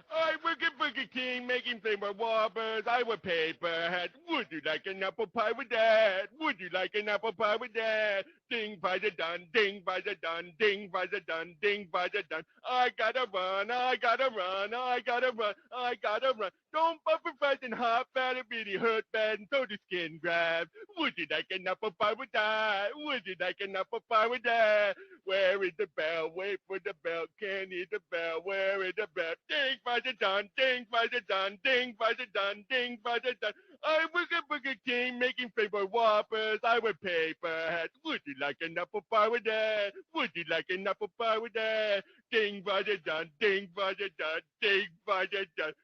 I work at Burger King making flavor whoppers. I wear paper hats. Would you like an apple pie with that? Would you like an apple pie with that? Ding, by the done, ding, by the done, ding, by the done, ding, by the done. I gotta run, I gotta run, I gotta run, I gotta run. Don't buffer fast and hot, fat, it really hurt bad, and so the skin grab. Would you like an apple pie with that? Would you like an apple pie with that? Where is the bell? Wait for the bell. Can't hear the bell. Where is the bell? Ding, by the done, ding, by the done, ding, by the done, ding, by the done. I work at Burger King making flavor whoppers. I wear paper hats. Would you like an apple pie with that? Would you like an apple pie with that? Ding, by the done, ding, by the done, ding, by the done.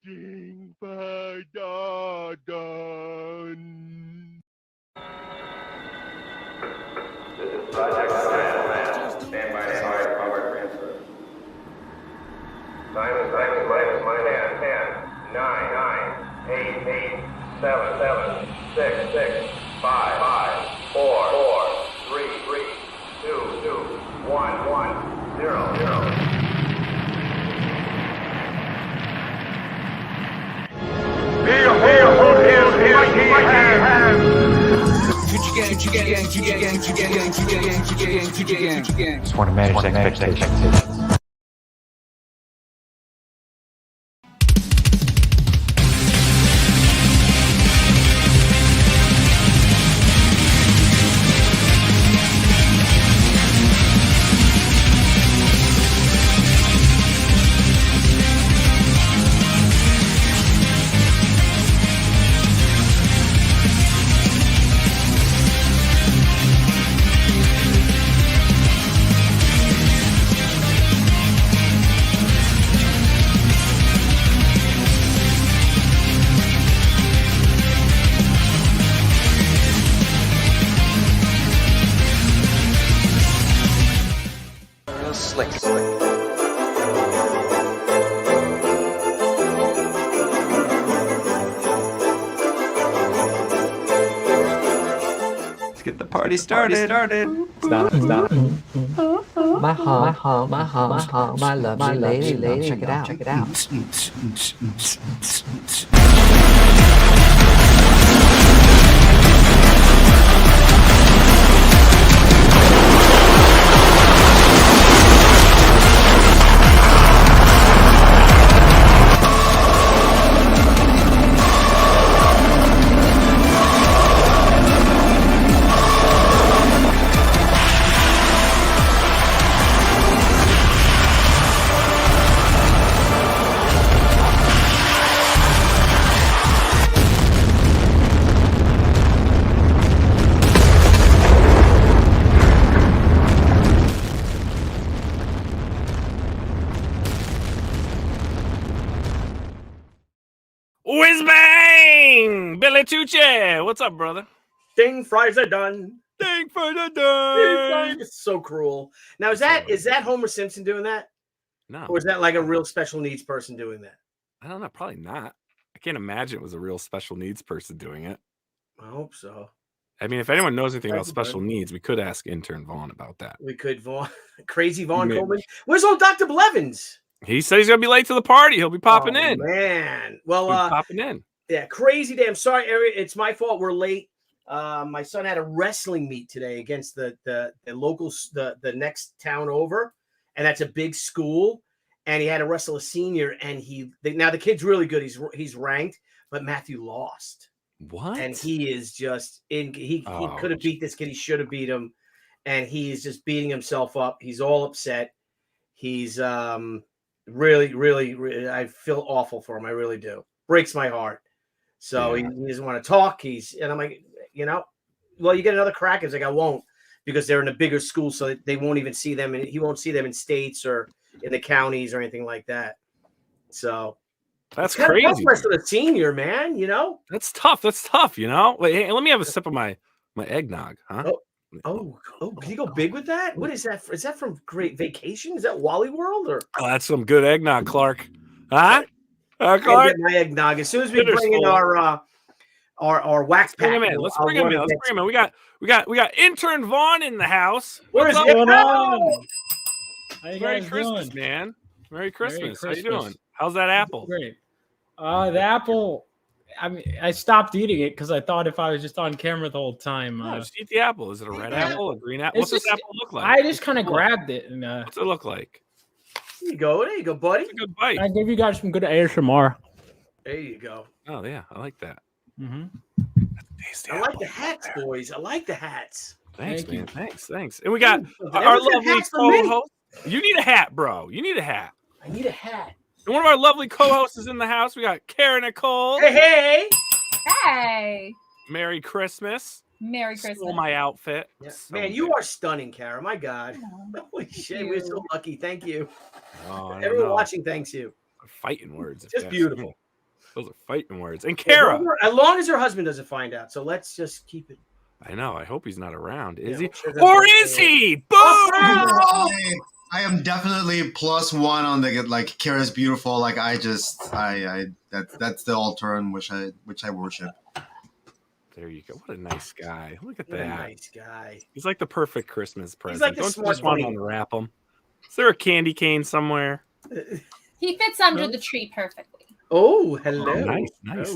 Ding, by the done. This is Project Stand by hard power transfer. Time is minus my hand. 10, 9, 8, 8, 7, 7, 6, 6, 5, 5, 4, 4, 3, 3, 2, 2, 1, 1, 0, 0. Behold his mighty hand. Just want to manage expectations. Let's get the party started. Stop. My hum, my lovely lady. Check it out. WhizBang! Billy Tucci! What's up, brother? Ding, fries are done. Ding for the day! It's so cruel. Now, is that Homer Simpson doing that? No. Or is that like a real special needs person doing that? I don't know. Probably not. I can't imagine it was a real special needs person doing it. I hope so. I mean, if anyone knows anything about special needs, we could ask intern Vaughn about that. We could, Vaughn. Crazy Vaughn Coleman. Where's old Dr. Blevins? He said he's going to be late to the party. He'll be popping in. Man. Well, popping in. Yeah, crazy day. I'm sorry, Eric. It's my fault. We're late. My son had a wrestling meet today against the local, the next town over, and that's a big school. And he had to wrestle a senior, and now the kid's really good. He's ranked, but Matthew lost. What? And he is just he could have beat this kid. He should have beat him, and he is just beating himself up. He's all upset. He's really, I feel awful for him. I really do. Breaks my heart. So he doesn't want to talk. And I'm like, well, you get another crack. It's like, I won't, because they're in a bigger school, so they won't even see them. And he won't see them in states or in the counties or anything like that. So that's crazy. That's for the senior, man. That's tough. Wait, hey, let me have a sip of my eggnog, huh? Oh, can you go big with that? What is that? Is that from Great Vacation? Is that Wally World or? Oh, that's some good eggnog, Clark. Huh? Clark? Get my eggnog as soon as we bring in our wax Bring pack. him in. Let's bring him in. Let's bring him in. We got intern Vaughn in the house. Where's What's it? up? going on? How you Merry guys Christmas, doing? man. Merry Christmas. How you Christmas. doing? How's that apple? Great. The apple. I mean, I stopped eating it because I thought if I was just on camera the whole time. No, just eat the apple. Is it a red apple, a green apple? What's It's this just- apple look like? I just kind of grabbed it and What's it look like? There you go, buddy. It's a good bite. I gave you guys some good ASMR. There you go. Oh yeah, I like that. Mm-hmm. Tasty I like apple. the hats, boys. I like the hats. Thanks, Thank you. man. Thanks. And we got Did our everyone get lovely hats for me? co-host. You need a hat, bro. You need a hat. I need a hat. And one of our lovely co-hosts is in the house. We got Kara Nicole. Hey. Hey, Merry Christmas. Merry Christmas. Stole my outfit. Yeah. So Man, good. you are stunning, Kara. My God. Oh, Holy shit, we're so lucky. Thank you. Oh, I don't Everyone know. watching, thanks you. Fighting words. if Just you ask beautiful. me. Those are fighting words. And Kara. As long as her husband doesn't find out. So let's just keep it. I know. I hope he's not around. Is Yeah, he? I'm sure that's Or okay. is he? Boom! Oh, I am definitely +1 on the like Kara's beautiful. Like that's the all term which I worship. There you go. What a nice guy. Look at what a that. nice guy. He's like the perfect Christmas present. like the Don't you smart just want to bunny. unwrap him? Is there a candy cane somewhere? He fits under the tree perfectly. Oh, hello. Oh, nice.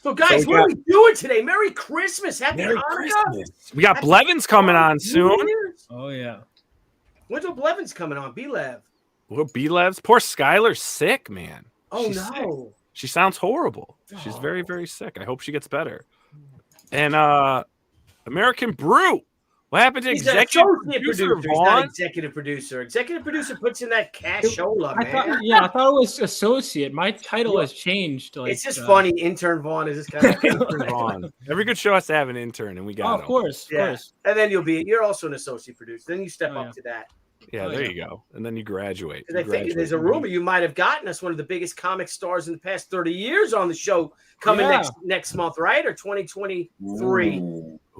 So, guys, So we what are we doing today? Merry Christmas. Happy Merry Hanukkah. Christmas. We got Blevins coming on soon. Oh yeah. When's Blevins coming on? B-Lev. Well, B-Levs. Poor Skylar's sick, man. Oh, She's no. sick. She sounds horrible. She's very, Oh. very sick. I hope she gets better. And American Brew. What happened to He's an executive associate producer producer. He's not Vaughn? executive producer. Executive producer puts in that cashola, I man. thought it was associate. My title has changed. Like, It's just funny. Intern Vaughn is this kind of Intern Vaughn. Every good show has to have an intern, and we Oh, got of him. course, of Yeah. course. And then you're also an associate producer. Then you step Oh, up yeah. to that. Yeah, Oh, there yeah. you go. And then you graduate. Because I think there's a rumor you might have gotten us one of the biggest comic stars in the past 30 years on the show coming Yeah. next month, right? Or 2023.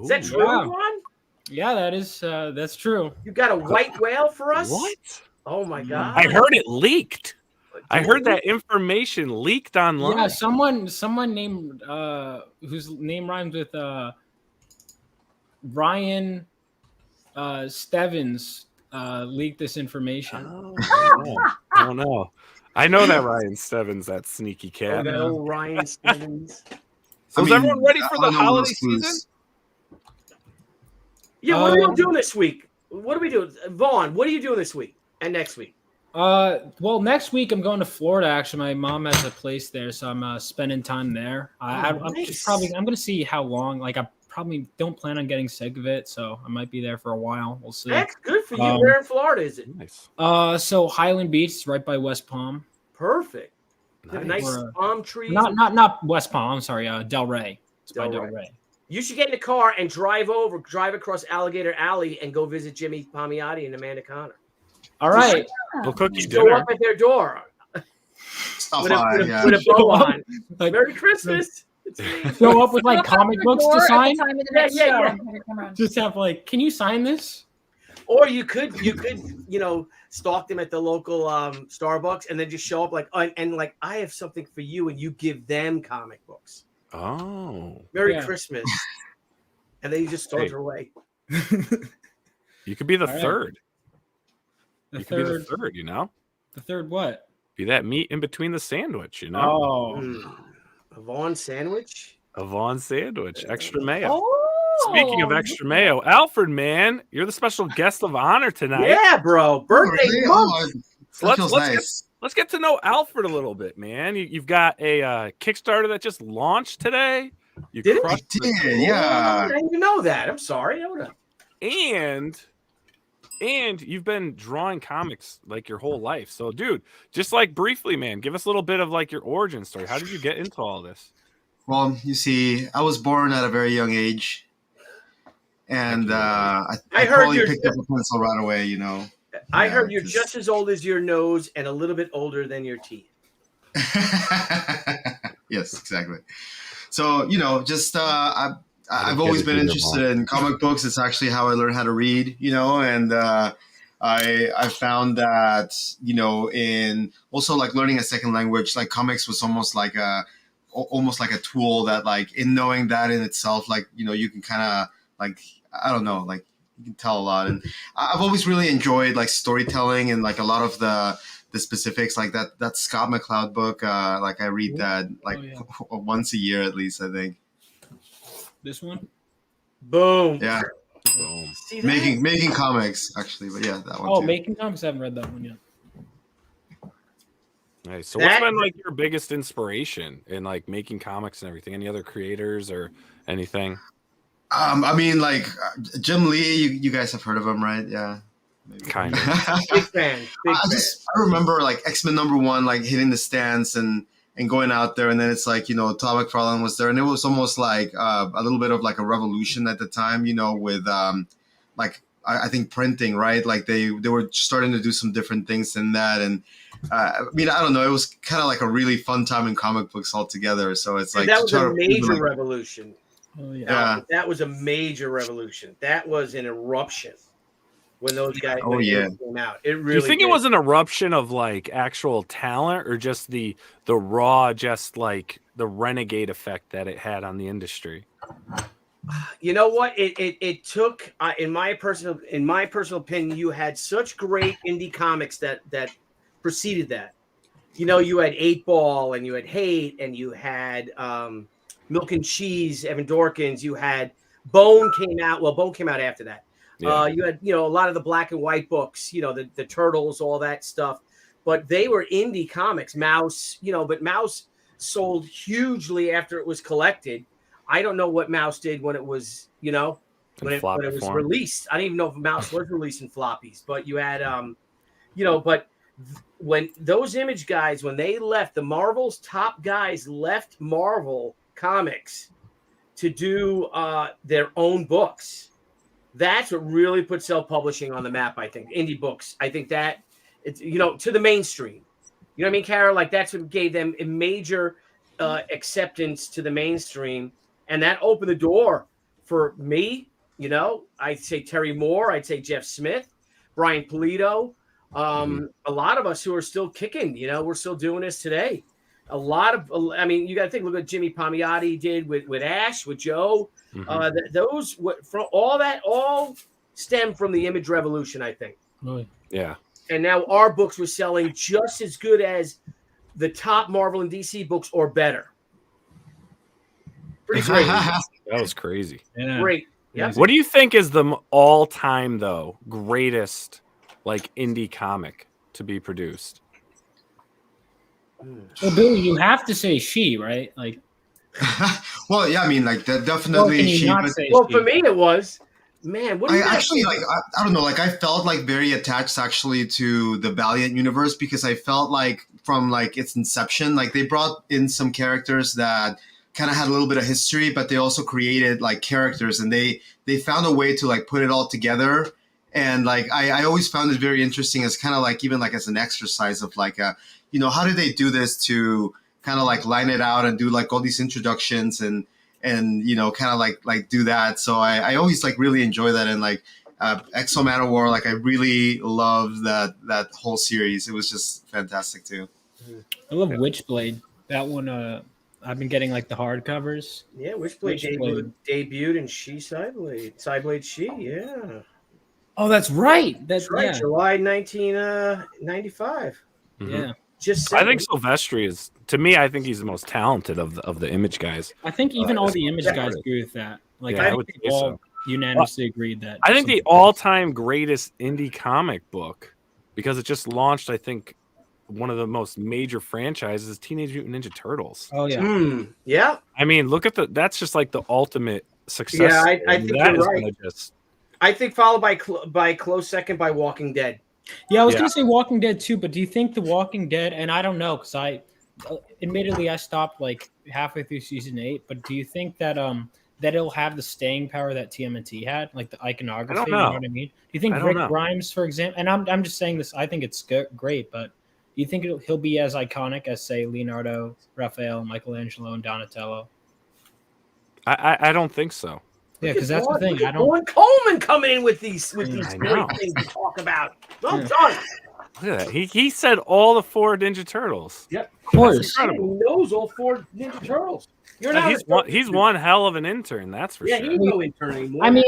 Is that true, Yeah. Vaughn? Yeah, that's true. You got a white whale for us? What? Oh my god! I heard it leaked. I heard that information leaked online. Yeah, someone named whose name rhymes with Ryan Stevens leaked this information. I don't know. I know that Ryan Stevens, that sneaky Oh, cat. that old Ryan Stevens. So is everyone ready for the holiday season? Yeah, what are we doing this week? What are we doing, Vaughn? What are you doing this week and next week? Well, next week I'm going to Florida. Actually, my mom has a place there, so I'm spending time there. I'm going to see how long. Like, I probably don't plan on getting sick of it, so I might be there for a while. We'll see. That's good for you. Where in Florida is it? Nice. So Highland Beach is right by West Palm. Perfect. Nice We're, palm trees. Not West Palm. I'm sorry, Del Rey. It's by Del Delray. Rey. You should get in the car and drive across Alligator Alley and go visit Jimmy Palmiotti and Amanda Connor. All right. We'll cook you Show dinner. up at their door Stop with a yeah. bow on. Like, Merry Christmas. It's me. show up with like comic books to sign. Yeah. Just have like, can you sign this? Or you could, stalk them at the local Starbucks and then just show up like, and like, I have something for you, and you give them comic books. Oh. Merry Christmas. And then you just saunter away. You could be the All right. third. The You could be the third. third, you know? The third what? Be that meat in between the sandwich, you know? Oh. A Vaughn sandwich? A Vaughn sandwich, extra mayo. Oh, Speaking of extra mayo, Alfred, man, you're the special guest of honor tonight. Yeah, bro. Birthday Really? month. So let's get to know Alfred a little bit, man. You've got a Kickstarter that just launched today. You Did it? crushed the Yeah, goal. yeah. I didn't even know that. I'm sorry. Hold up. And you've been drawing comics like your whole life. So, dude, just like briefly, man, give us a little bit of like your origin story. How did you get into all this? Well, you see, I was born at a very young age, and I heard probably you're- picked up a pencil right away. I Yeah, heard you're just- just as old as your nose and a little bit older than your teeth. Yes, exactly. So I've always been interested in comic books. It's actually how I learned how to read, and I found that in also like learning a second language, like comics was almost like almost like a tool that like in knowing that in itself, like, you know, you can kind of like, I don't know, like you can tell a lot. And I've always really enjoyed like storytelling and like a lot of the specifics, like that Scott McCloud book. Like I read that like once a year at least, I think. This one? Boom. Yeah. Boom. See that? Making comics actually, but yeah, that one Oh, too. Making Comics. I haven't read that one yet. Nice. So what's been like your biggest inspiration in like making comics and everything? Any other creators or anything? I mean, like Jim Lee, you guys have heard of him, right? Yeah. Maybe. Kind of. Big fan. Big fan. I remember like X-Men #1, like hitting the stands and going out there, and then it's like, you know, Todd McFarlane was there, and it was almost like a little bit of like a revolution at the time, you know, with like I think printing, right? Like they were starting to do some different things in that, and I mean, I don't know, it was kind of like a really fun time in comic books altogether. So it's like that was a major like, revolution. Oh, yeah. That was a major revolution. That was an eruption when those guys came out. It really. Do you think it was an eruption of like actual talent or just the raw, just like the renegade effect that it had on the industry? You know what? It took in my personal opinion, you had such great indie comics that preceded that. You know, you had 8-Ball and you had Hate and you had Milk and Cheese, Evan Dorkins. You had Bone came out. Well, Bone came out after that. Yeah. You had, you know, a lot of the black and white books, you know, the Turtles, all that stuff. But they were indie comics. Mouse, you know, but Mouse sold hugely after it was collected. I don't know what Mouse did when it was, you know, when it was released. I don't even know if Mouse was released in floppies. But you had, you know, but when those Image guys, when they left, the Marvel's top guys left Marvel Comics to do their own books. That's what really put self-publishing on the map, I think. Indie books. I think that, it's, you know, to the mainstream. You know what I mean, Kara? Like, that's what gave them a major acceptance to the mainstream. And that opened the door for me. You know, I'd say Terry Moore. I'd say Jeff Smith, Brian Pulido. A lot of us who are still kicking, you know, we're still doing this today. A lot of, I mean, you got to think, look what Jimmy Palmiotti did with Ash, with Joe. Those, from all that, all stem from the Image revolution, I think. Really? Yeah. And now our books were selling just as good as the top Marvel and DC books or better. Pretty crazy. That was crazy. Yeah. Great. Yeah. What do you think is the all-time though greatest like indie comic to be produced? Well, Billy, you have to say She, right? Like, well, yeah, I mean, like that definitely. Well, for me, it was. Man, what do you actually like? I don't know. Like, I felt like very attached actually to the Valiant universe because I felt like from like its inception, like they brought in some characters that kind of had a little bit of history, but they also created like characters, and they found a way to like put it all together. And like I always found it very interesting as kind of like even like as an exercise of like you know, how did they do this to kind of like line it out and do like all these introductions and you know, kind of like do that. So I always like really enjoy that. And like Exo Manowar, like I really loved that whole series. It was just fantastic too. I love Witchblade. That one, I've been getting like the hardcovers. Yeah, Witchblade debuted in She Cyblade She, yeah. Oh, that's right. That's right. Yeah. July 1995. Yeah. I think Silvestri is, to me, I think he's the most talented of the Image guys. I think even all the Image guys agree with that. Like, yeah, I think they all unanimously agreed that. I think the all-time greatest indie comic book, because it just launched, I think, one of the most major franchises is Teenage Mutant Ninja Turtles. Oh, yeah. Yeah. I mean, look at that's just like the ultimate success. Yeah, I think that you're right. I think followed by close second by Walking Dead. Yeah, I was going to say Walking Dead too, but do you think The Walking Dead, and I don't know, because admittedly I stopped like halfway through season 8, but do you think that that it'll have the staying power that TMNT had, like the iconography? You know what I mean? Do you think Rick Grimes, for example, and I'm just saying this, I think it's great, but do you think he'll be as iconic as, say, Leonardo, Raphael, Michelangelo, and Donatello? I don't think so. Yeah, because that's the thing. I don't want Coleman coming in with these great things to talk about. Well done. Look at that. He said all the 4 Ninja Turtles. Yep. Of course. He knows all 4 Ninja Turtles. You're not. He's one hell of an intern, that's for sure. Yeah, he's no intern anymore. I mean,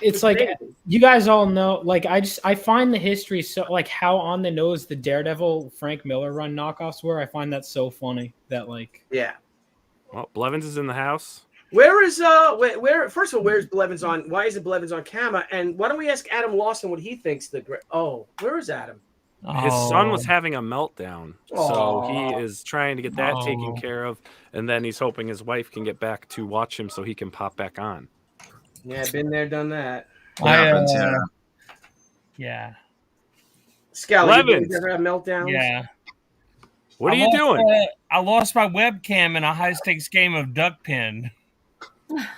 it's like you guys all know. Like I find the history so like how on the nose the Daredevil Frank Miller run knockoffs were. I find that so funny that like yeah. Well, Blevins is in the house. Where is where first of all, where's Blevins on? Why isn't Blevins on camera? And why don't we ask Adam Lawson what he thinks where is Adam? His son was having a meltdown, so he is trying to get that taken care of, and then he's hoping his wife can get back to watch him so he can pop back on. Yeah, been there, done that. Yeah. Skelly, you ever have meltdowns? Yeah. What are you doing? I lost my webcam in a high-stakes game of duck pin.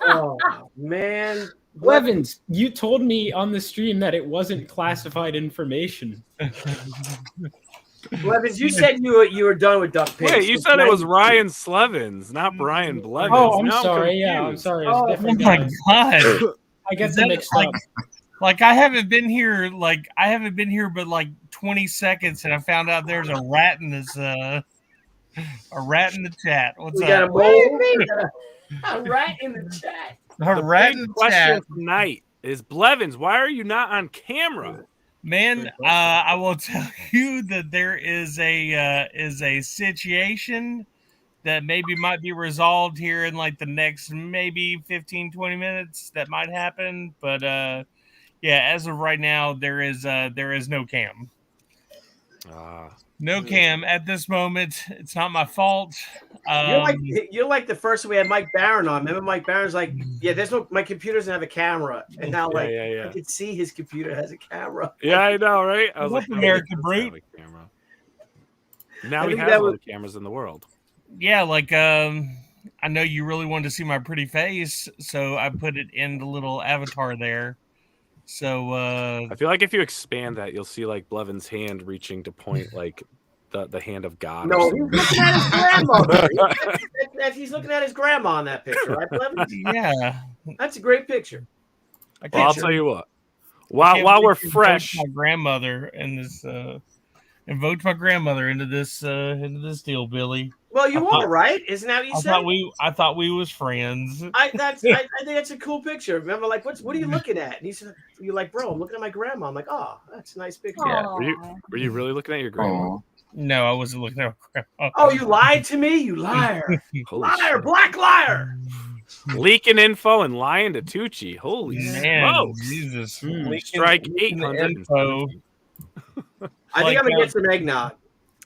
Oh, man. Blevins, you told me on the stream that it wasn't classified information. Blevins, you said you were done with duck pin. Wait, you said it was Ryan Slevins, not Brian Blevins. Oh, I'm now sorry. confused. Yeah, I'm sorry. Oh my god! I get them mixed up. Like I haven't been here but like 20 seconds, and I found out there's a rat in this a rat in the chat. What's We up? got a rat in the chat. A rat in the Question chat. tonight is Blevins. Why are you not on camera? Man, I will tell you that there is a situation that maybe might be resolved here in like the next maybe 15, 20 minutes. That might happen, but yeah, as of right now, there is no cam. No cam at this moment. It's not my fault. You're like the first we had Mike Barron on. Remember Mike Barron's like, yeah, my computer doesn't have a camera, and now like I can see his computer has a camera. Yeah, I know, right? I was What like, American brute? Now we think have that all was- the cameras in the world. Yeah, like I know you really wanted to see my pretty face, so I put it in the little avatar there. So I feel like if you expand that, you'll see like Blevins' hand reaching to point like the hand of God. No, he's looking at his grandmother. He's looking at his grandma in that picture, right, Blevins? yeah, That's a great picture. Well, I'll tell you what. While we're fresh, my grandmother in this invoked my grandmother into this deal, Billy. Well, you are right. Isn't that what you said? I thought we was friends. I think that's a cool picture. Remember, like, what are you looking at? And he said, "You're like, bro, I'm looking at my grandma." I'm like, "Oh, that's a nice picture." yeah. Were you really looking at your grandma? No, I wasn't looking at my grandma. Oh, you lied to me, you liar, Holy liar, shit. black liar. Leaking info and lying to Tucci. Holy Man, smokes. Jesus. Strike Leaking the 800. info. I think I'm gonna get some eggnog.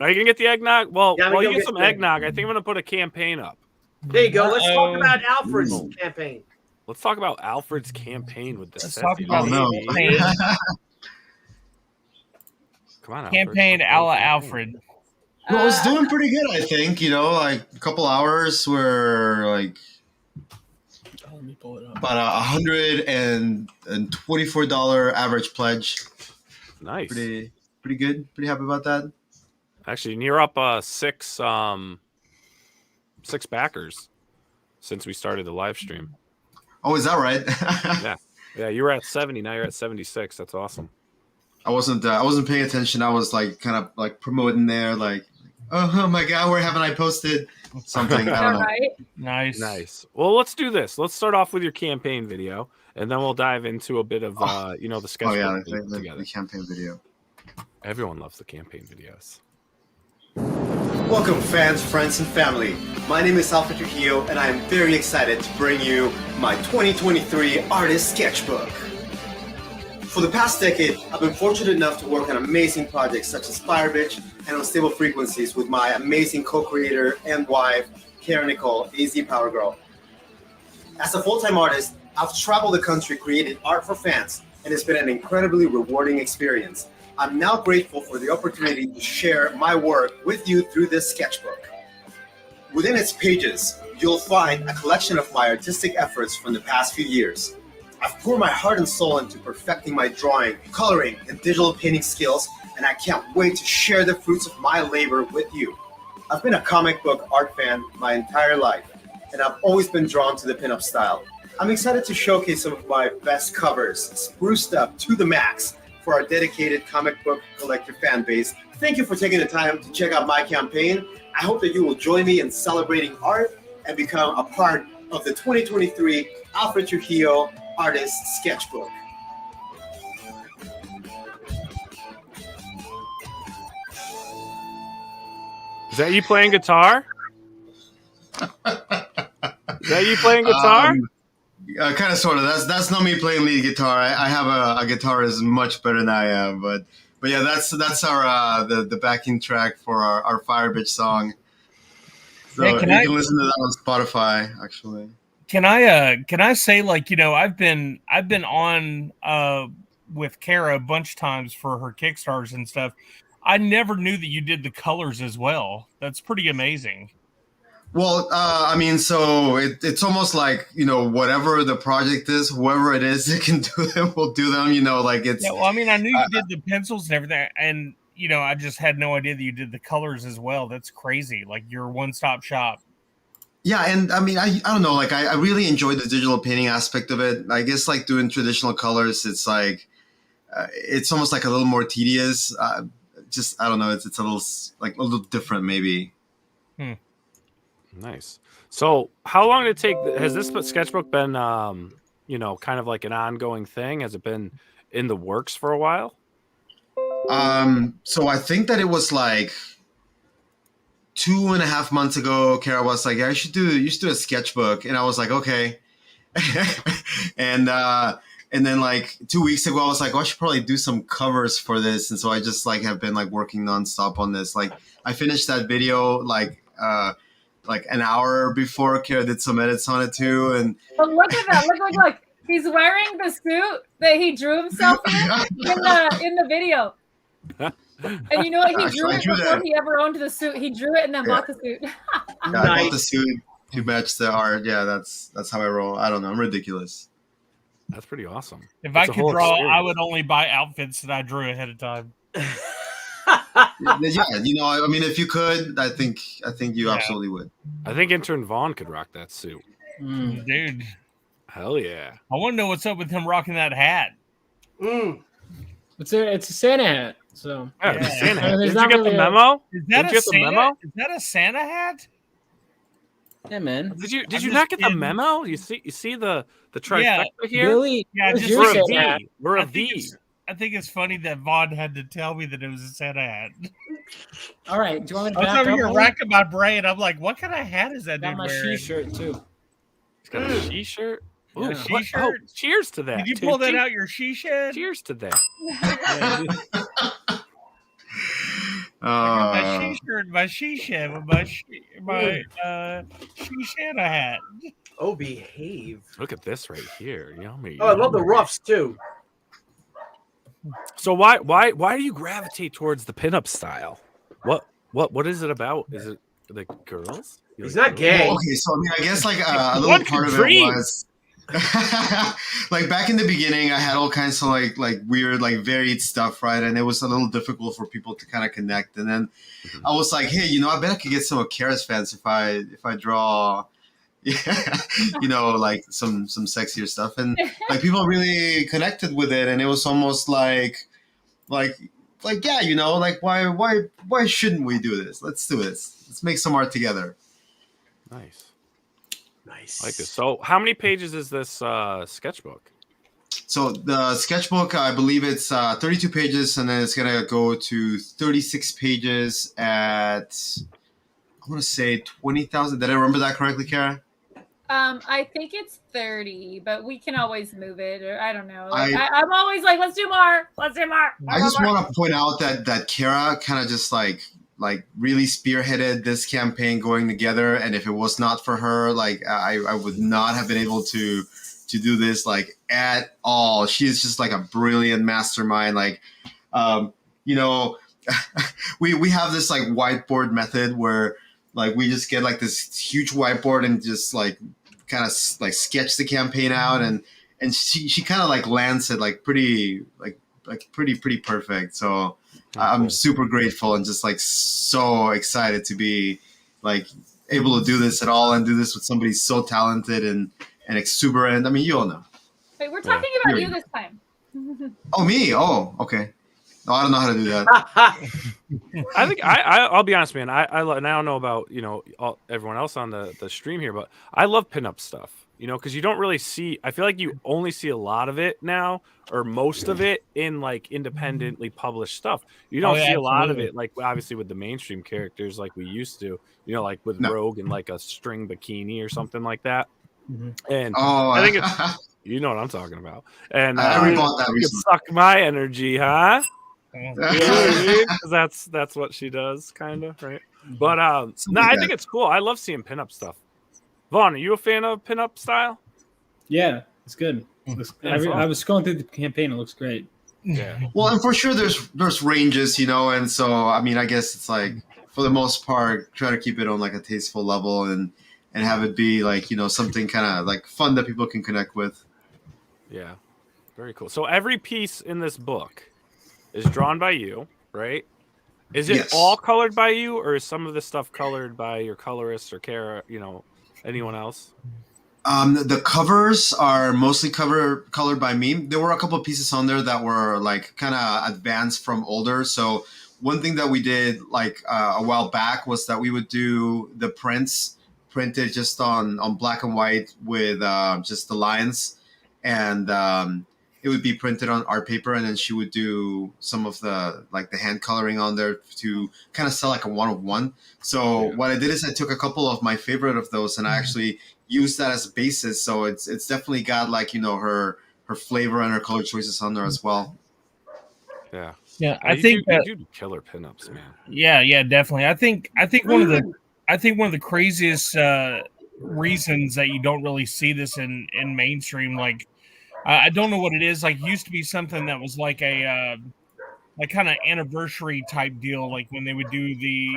Are you gonna get the eggnog? Well, Yeah, I'm while gonna you go get some get eggnog, I think I'm gonna put a campaign up. There you go. Let's talk about Alfred's campaign. Let's talk about Alfred's campaign with the Let's set. talk about no. campaign, Come on, campaign a la Alfred. Well, it's doing pretty good, I think. You know, like a couple hours were like Let me pull it up. about $124 average pledge. Nice. Pretty good. Pretty happy about that. Actually, you're up six backers since we started the live stream. Oh, is that right? Yeah, you were at 70. Now you're at 76. That's awesome. I wasn't paying attention. I was like kind of like promoting there, like, oh my god, where haven't I posted something? I don't know. Right? Nice. Well, let's do this. Let's start off with your campaign video, and then we'll dive into a bit of the sketch. Oh yeah, together. the campaign video. Everyone loves the campaign videos. Welcome, fans, friends, and family. My name is Alfred Trujillo, and I am very excited to bring you my 2023 artist sketchbook. For the past decade, I've been fortunate enough to work on amazing projects such as Fire Bitch and Unstable Frequencies with my amazing co-creator and wife, Karen Nicole, AZ Power Girl. As a full-time artist, I've traveled the country creating art for fans, and it's been an incredibly rewarding experience. I'm now grateful for the opportunity to share my work with you through this sketchbook. Within its pages, you'll find a collection of my artistic efforts from the past few years. I've poured my heart and soul into perfecting my drawing, coloring, and digital painting skills, and I can't wait to share the fruits of my labor with you. I've been a comic book art fan my entire life, and I've always been drawn to the pinup style. I'm excited to showcase some of my best covers, spruced up to the max, for our dedicated comic book collector fan base. Thank you for taking the time to check out my campaign. I hope that you will join me in celebrating art and become a part of the 2023 Alfred Trujillo Artist Sketchbook. Is that you playing guitar? Is that you playing guitar? Kind of, sort of. That's not me playing lead guitar. I have a guitarist much better than I am, but yeah, that's our the backing track for our Fire Bitch song. So Hey, you can listen to that on Spotify, actually. Can I say, like, you know, I've been on with Kara a bunch of times for her Kickstarters and stuff. I never knew that you did the colors as well. That's pretty amazing. Well, I mean, so it's almost like, you know, whatever the project is, whoever it is that can do them will do them. You know, like it's. Yeah, well, I mean, I knew you did the pencils and everything, and you know, I just had no idea that you did the colors as well. That's crazy. Like, you're a one-stop shop. Yeah, and I mean, I don't know, like I really enjoy the digital painting aspect of it. I guess like doing traditional colors, it's like it's almost like a little more tedious. Just I don't know, it's a little different maybe. Nice. So, how long did it take? Has this sketchbook been, you know, kind of like an ongoing thing? Has it been in the works for a while? So I think that it was like 2.5 months ago. Kara was like, "Yeah, you should do a sketchbook," and I was like, "Okay." and then like 2 weeks ago, I was like, "Oh, I should probably do some covers for this," and so I just like have been like working nonstop on this. Like I finished that video like an hour before Kara did some edits on it too, and But look at that! Look! He's wearing the suit that he drew himself in the video. And you know what? He drew it before he ever owned the suit. He drew it and then bought the suit. I bought the suit to match the art. Yeah, that's how I roll. I don't know. I'm ridiculous. That's pretty awesome. If I could draw, I would only buy outfits that I drew ahead of time. Yeah, you know, I mean, if you could, I think you absolutely would. I think intern Vaughn could rock that suit. Dude. Hell yeah. I want to know what's up with him rocking that hat. It's a Santa hat. So yeah. Santa hat. Did you get the memo? Is that a Santa? Is that a Santa hat? Yeah, man. Did you not get the memo? You see the trifecta here? Really? Yeah, we're a V. We're a V. I think it's funny that Vaughn had to tell me that it was a Santa hat. All right. Do you want me to I was back over up? here racking my brain. I'm like, what kind of hat is that Got dude my wearing? She-shirt too. He's got a She-shirt. Yeah. Ooh, She-shirt? Oh, cheers to that. Did you pull that out your she-shed? Cheers to that. I got my she-shirt, my she-shed, with my she-Santa hat. Oh, behave. Look at this right here. Yummy. Oh, I love the ruffs too. So why do you gravitate towards the pinup style? What is it about? Is it the girls? He's not gay. Well, okay, so I mean, I guess like a little part of it was like back in the beginning, I had all kinds of like weird, like varied stuff, right? And it was a little difficult for people to kind of connect. And then I was like, hey, you know, I bet I could get some of Kara's fans if I draw, you know, like some sexier stuff. And like people really connected with it, and it was almost like yeah, you know, like why shouldn't we do this? Let's do this. Let's make some art together. Nice. I like this. So how many pages is this sketchbook? So the sketchbook, I believe it's 32 pages, and then it's going to go to 36 pages at, I want to say 20,000. Did I remember that correctly, Kara? I think it's 30, but we can always move it, or I don't know. Like, I'm always like, let's do more. Let's do more. I just want to point out that Kara kind of just like really spearheaded this campaign going together, and if it was not for her, like I would not have been able to do this like at all. She is just like a brilliant mastermind. Like you know, we have this like whiteboard method where like we just get like this huge whiteboard and just like kind of like sketch the campaign out, and she kind of like lands it like pretty perfect. So I'm super grateful and just like so excited to be like able to do this at all and do this with somebody so talented and exuberant. I mean, you all know. Wait, we're talking about you this time. Oh, me? Oh, okay. No, I don't know how to do that. I think I'll be honest, man. And I don't know about everyone else on the stream here, but I love pinup stuff. Because you don't really see. I feel like you only see a lot of it now, or most of it in like independently published stuff. You don't see a lot of it, like obviously with the mainstream characters, like we used to. Like with Rogue and like a string bikini or something like that. And I think it's you know what I'm talking about. And I rebought that you recently. suck my energy, huh? Because that's what she does, kind of, right? But no, I think it's cool. I love seeing pinup stuff. Vaughn, are you a fan of pinup style? Yeah, it's good. I was scrolling through the campaign. It looks great. Yeah. Well, and for sure, there's ranges, and so I mean, I guess it's like for the most part, try to keep it on like a tasteful level and have it be like something kind of like fun that people can connect with. Yeah, very cool. So every piece in this book is drawn by you, right? Is it all colored by you, or is some of the stuff colored by your colorist or anyone else? The covers are mostly colored by me. There were a couple of pieces on there that were like kind of advanced from older. So one thing that we did like a while back was that we would do the prints printed just on black and white with just the lines, and it would be printed on art paper, and then she would do some of the hand coloring on there to kind of sell like a 1-of-1. So what I did is I took a couple of my favorite of those and I actually used that as a basis. So it's definitely got like her flavor and her color choices on there as well. Yeah. Yeah, I think you do killer pinups, man. Yeah, definitely. I think one of the craziest reasons that you don't really see this in mainstream, like I don't know what it is. Like, used to be something that was like a like kind of anniversary type deal, like when they would do the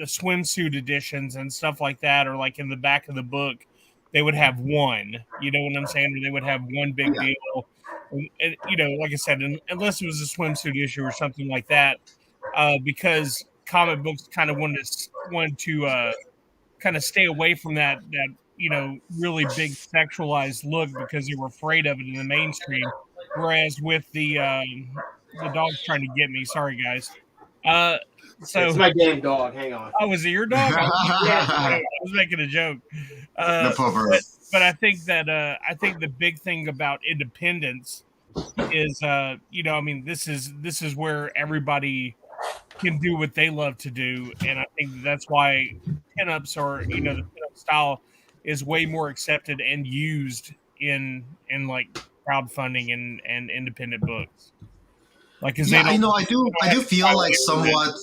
swimsuit editions and stuff like that, or like in the back of the book, they would have one. You know what I'm saying? Or they would have one big deal. And, like I said, unless it was a swimsuit issue or something like that, because comic books kind of wanted to kind of stay away from that really big sexualized look because they were afraid of it in the mainstream. Whereas with the dog's trying to get me. Sorry, guys. So it's my damn dog. Hang on. Oh, was it your dog? I was making a joke. But I think that the big thing about independence is I mean, this is where everybody can do what they love to do, and I think that's why pinups or the pinup style is way more accepted and used in like crowdfunding and independent books. Like, cause I do feel like somewhat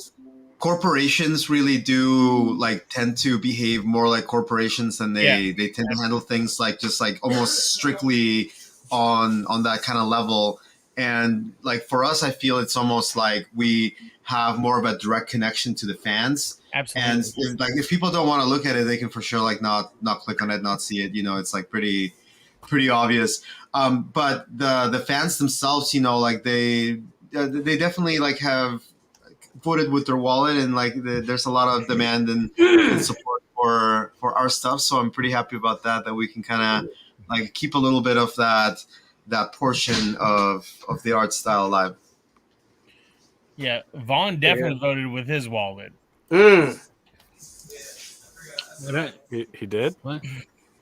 corporations really do like tend to behave more like corporations, and they tend to handle things like just like almost strictly on that kind of level. And like for us, I feel it's almost like we have more of a direct connection to the fans. Absolutely. And if people don't want to look at it, they can for sure like not click on it, not see it. It's like pretty obvious. But the fans themselves, like they definitely like have voted with their wallet, and like there's a lot of demand and support for our stuff. So I'm pretty happy about that we can kind of like keep a little bit of that portion of the art style alive. Yeah, Vaughn definitely voted with his wallet. He did? What?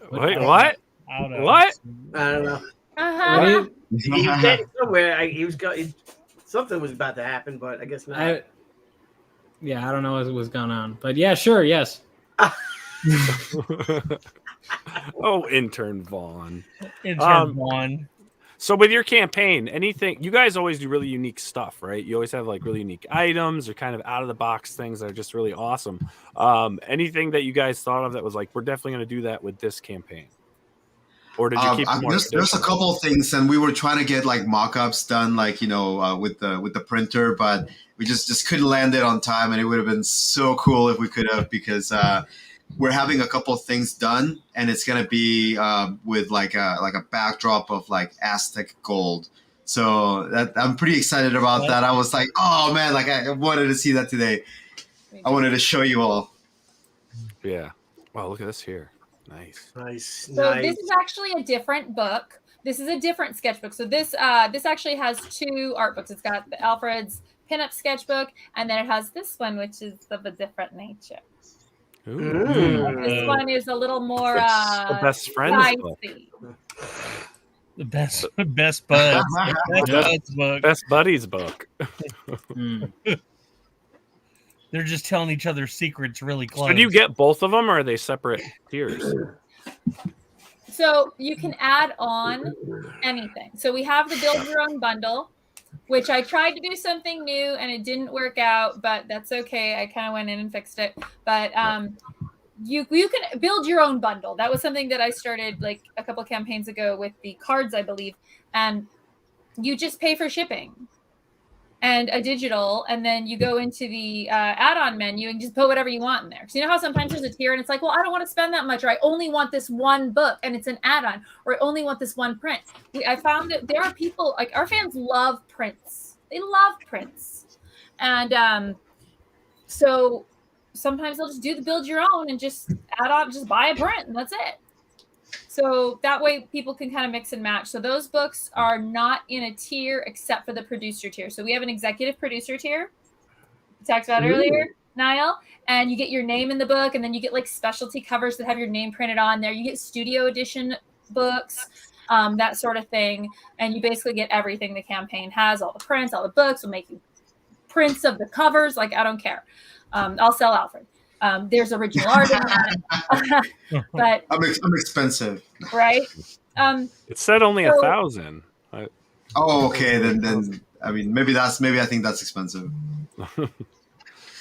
Wait, what? I don't know. What? I don't know. Uh-huh. He was getting somewhere. He was going. Something was about to happen, but I guess not. I don't know what was going on, but yeah, sure, yes. Oh, intern Vaughn. Vaughn. So with your campaign, anything, you guys always do really unique stuff, right? You always have like really unique items or kind of out of the box things that are just really awesome. Anything that you guys thought of that was like, we're definitely going to do that with this campaign? Or did you keep it more there's a couple of things, and we were trying to get like mock-ups done, like, with the printer, but we just couldn't land it on time, and it would have been so cool if we could have, because we're having a couple of things done, and it's gonna be with like a backdrop of like Aztec gold. So that I'm pretty excited about that. I was like, oh man, like I wanted to see that today. I wanted to show you all. Yeah. Wow, look at this here. Nice. So this is actually a different book, This is a different sketchbook. So this actually has 2 art books. It's got the Alfred's pinup sketchbook, and then it has this one, which is of a different nature. This one is a little more the best friends book. The best buds. Best buddies book. They're just telling each other secrets really close. So do you get both of them, or are they separate tiers? So you can add on anything. So we have the build your own bundle, which I tried to do something new and it didn't work out, but that's okay. I kind of went in and fixed it. But you can build your own bundle. That was something that I started like a couple campaigns ago with the cards, I believe. And you just pay for shipping and a digital, and then you go into the add-on menu and just put whatever you want in there. So you know how sometimes there's a tier and it's like, well, I don't want to spend that much, or I only want this one book and it's an add-on, or I only want this one print. I found that there are people, like our fans love prints. They love prints. And so sometimes they'll just do the build your own and just add on, just buy a print and that's it. So that way people can kind of mix and match. So those books are not in a tier except for the producer tier. So we have an executive producer tier we talked about earlier, Niall, and you get your name in the book, and then you get like specialty covers that have your name printed on there. You get studio edition books, that sort of thing. And you basically get everything the campaign has, all the prints, all the books. We'll make you prints of the covers. Like, I don't care. I'll sell Alfred. There's original art in that, but I'm expensive, right? It said only 1,000. Oh, okay. Then I mean, maybe I think that's expensive.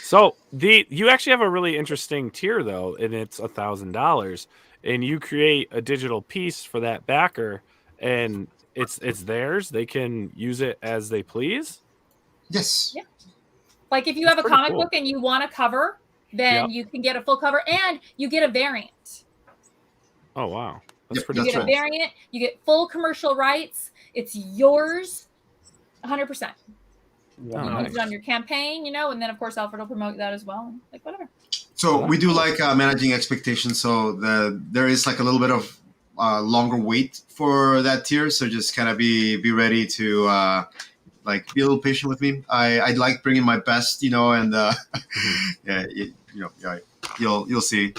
So you actually have a really interesting tier though, and it's $1,000, and you create a digital piece for that backer, and it's theirs. They can use it as they please. Yes. Yeah. Like if you have a comic book and you want a cover, then you can get a full cover, and you get a variant. Oh, wow. That's you get a variant. You get full commercial rights. It's yours 100%. You can use it on your campaign, and then, of course, Alfred will promote that as well. Like, whatever. So we do like managing expectations. So there is like a little bit of longer wait for that tier. So just kind of be ready to like be a little patient with me. I like bringing my best, and you'll see.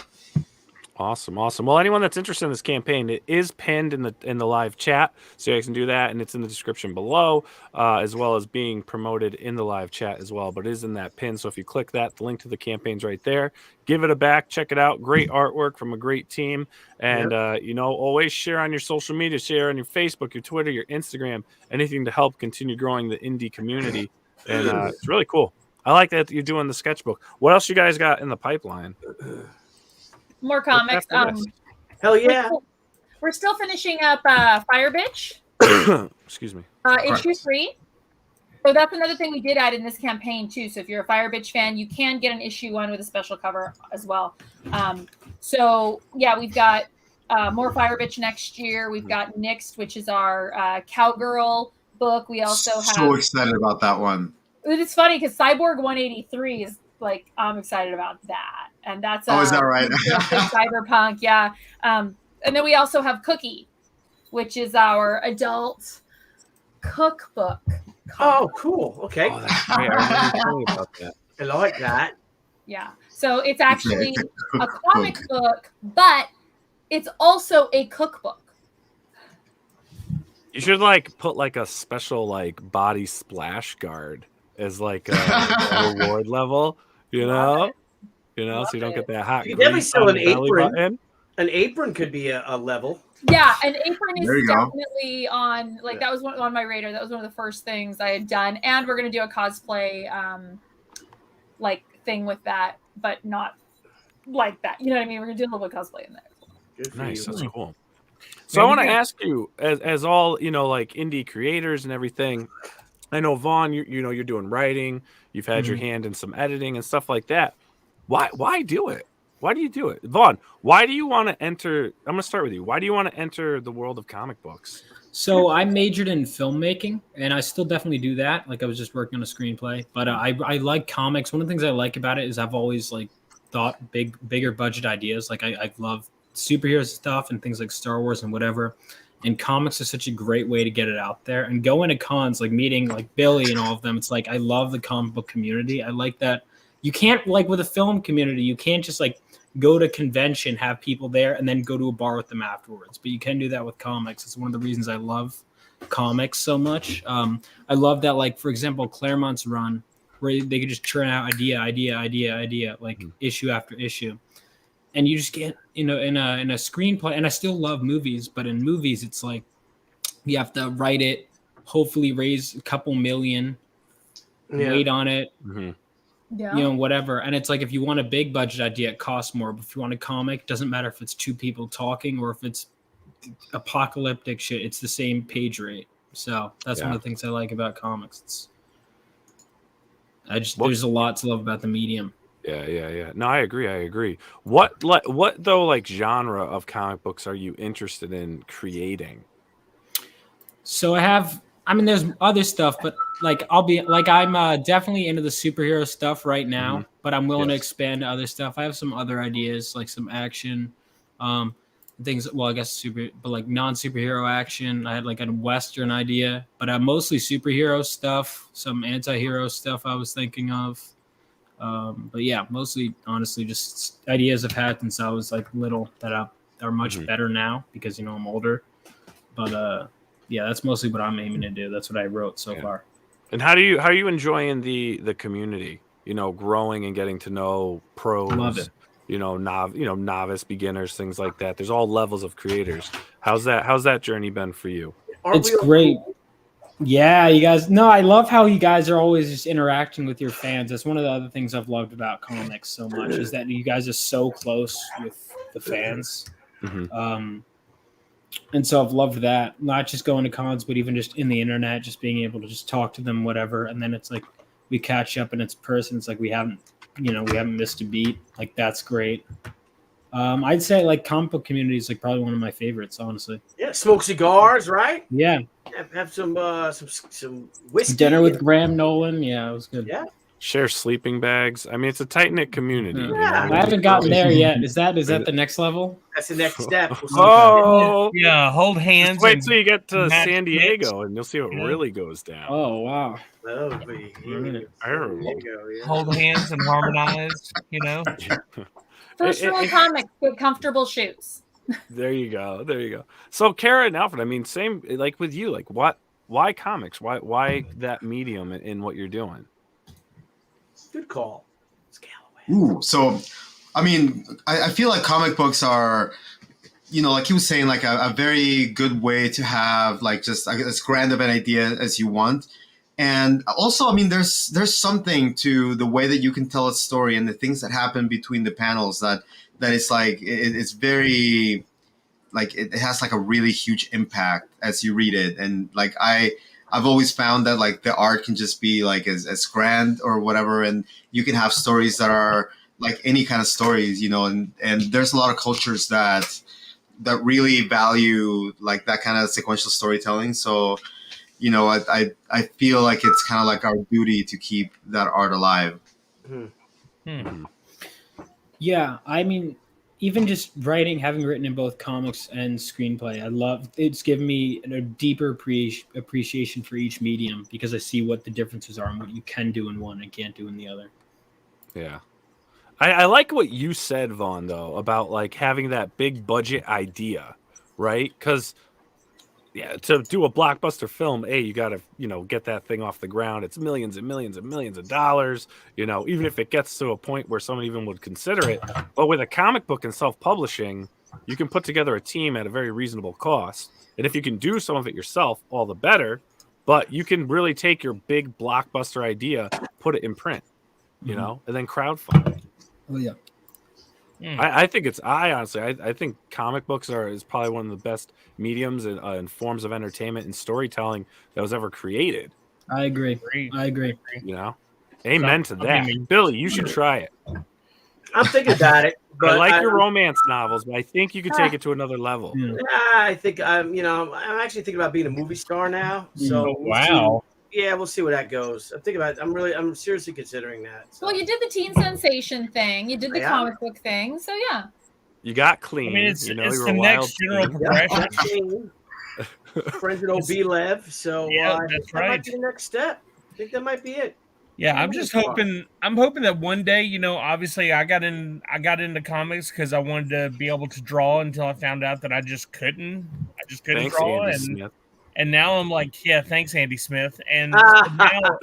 Awesome. Well, anyone that's interested in this campaign, it is pinned in the live chat, so you guys can do that, and it's in the description below, as well as being promoted in the live chat as well. But it is in that pin, so if you click that, the link to the campaign's right there. Give it a back, check it out. Great artwork from a great team, and always share on your social media, share on your Facebook, your Twitter, your Instagram, anything to help continue growing the indie community, and it's really cool. I like that you're doing the sketchbook. What else you guys got in the pipeline? More comics. Hell yeah. We're still finishing up Fire Bitch. Excuse me. Issue 3. So that's another thing we did add in this campaign too. So if you're a Fire Bitch fan, you can get an issue 1 with a special cover as well. So yeah, we've got more Fire Bitch next year. We've got Nixed, which is our cowgirl book. We also have. So excited about that one. It's funny because Cyborg 183 is like, I'm excited about that. And that's is that right? cyberpunk, yeah. And then we also have Cookie, which is our adult cookbook. Oh, cool. Okay. Oh, that's great. I remember about that. I like that. Yeah. So it's actually a comic book, but it's also a cookbook. You should put a special body splash guard as a reward level, so you don't get that hot. You definitely sell an apron. An apron could be a level. Yeah, an apron is definitely on. That was on my radar. That was one of the first things I had done, and we're gonna do a cosplay, thing with that, but not like that. You know what I mean? We're gonna do a little bit of cosplay in there. Good for nice, you. that's cool. So I want to ask you, as all indie creators and everything. I know Vaughn, you're doing writing. You've had your hand in some editing and stuff like that. Why do it? Why do you do it? Vaughn, why do you want to enter? I'm going to start with you. Why do you want to enter the world of comic books? So I majored in filmmaking, and I still definitely do that. I was just working on a screenplay, but I like comics. One of the things I like about it is I've always thought bigger budget ideas. I love superhero stuff and things like Star Wars and whatever. And comics are such a great way to get it out there. And going to cons, like meeting like Billy and all of them, it's like I love the comic book community. I like that. You can't, like with a film community, you can't just like go to convention, have people there, and then go to a bar with them afterwards. But you can do that with comics. It's one of the reasons I love comics so much. I love that, like, for example, Claremont's run, where they could just churn out idea, like issue after issue. And you just get, in a screenplay, and I still love movies, but in movies, it's like you have to write it, hopefully raise a couple million, wait on it, whatever. And it's like, if you want a big budget idea, it costs more. But if you want a comic, it doesn't matter if it's two people talking or if it's apocalyptic shit, it's the same page rate. So that's one of the things I like about comics. There's a lot to love about the medium. Yeah. No, I agree. What though, like, genre of comic books are you interested in creating? So there's other stuff, but like I'm definitely into the superhero stuff right now, but I'm willing to expand to other stuff. I have some other ideas, like some action things. Well, I guess but like non-superhero action. I had like a Western idea, but mostly superhero stuff, some anti-hero stuff I was thinking of. But yeah, mostly, honestly, just ideas I've had since I was like little that are much better now because, I'm older. But yeah, that's mostly what I'm aiming to do. That's what I wrote so far. And how are you enjoying the community? Growing and getting to know pros. Love it. Novice, beginners, things like that. There's all levels of creators. How's that journey been for you? It's great. Yeah, you guys. No, I love how you guys are always just interacting with your fans. That's one of the other things I've loved about comics so much is that you guys are so close with the fans. And so I've loved that. Not just going to cons, but even just in the internet, just being able to just talk to them, whatever. And then it's like we catch up and it's person. It's like we haven't missed a beat. Like that's great. I'd say like comic book community is like probably one of my favorites, honestly. Yeah, smoke cigars, right? Yeah. Have some whiskey. Dinner with Graham Nolan. Yeah, it was good. Yeah. Share sleeping bags. I mean, it's a tight knit community. Yeah. I haven't gotten there yet. Is that the next level? That's the next step. Yeah, hold hands. Just wait till you get to San Diego, and you'll see what really goes down. Oh wow! Hold hands and harmonize. First rule of comics: get comfortable shoes. There you go. So, Kara and Alfred, I mean, same like with you. Like, why comics? Why that medium in what you're doing? Good call. Ooh, so, I mean, I feel like comic books are, like he was saying, like a very good way to have like just as grand of an idea as you want. And also, I mean, there's something to the way that you can tell a story and the things that happen between the panels that is like, it's very, like, it has like a really huge impact as you read it. And like, I've always found that like the art can just be like as grand or whatever. And you can have stories that are like any kind of stories, and there's a lot of cultures that really value like that kind of sequential storytelling. So, I feel like it's kind of like our duty to keep that art alive. Yeah, I mean, even just having written in both comics and screenplay, it's given me a deeper appreciation for each medium because I see what the differences are and what you can do in one and can't do in the other. Yeah. I like what you said, Vaughn, though, about like having that big budget idea, right? Because to do a blockbuster film, you got to, get that thing off the ground. It's millions and millions and millions of dollars, even if it gets to a point where someone even would consider it. But with a comic book and self-publishing, you can put together a team at a very reasonable cost. And if you can do some of it yourself, all the better. But you can really take your big blockbuster idea, put it in print, and then crowdfund it. Oh, yeah. I think I think comic books is probably one of the best mediums and forms of entertainment and storytelling that was ever created. I agree. Amen to that. Billy, you should try it. I'm thinking about it. But I like your romance novels, but I think you could take it to another level. Yeah, I think I'm actually thinking about being a movie star now. So wow. Yeah, we'll see where that goes. I'm seriously considering that. So. Well, you did the teen sensation thing. You did the comic book thing. So yeah. You got clean. I mean, it's the next general progression. friends at OB Lev. So Yeah, I think that's that might right. be the next step. I think that might be it. Yeah, I'm just hoping. I'm hoping that one day, obviously, I got into comics because I wanted to be able to draw until I found out that I just couldn't. I just couldn't Thanks, draw, Andy and Smith. now I'm like, yeah, thanks, Andy Smith. And so now,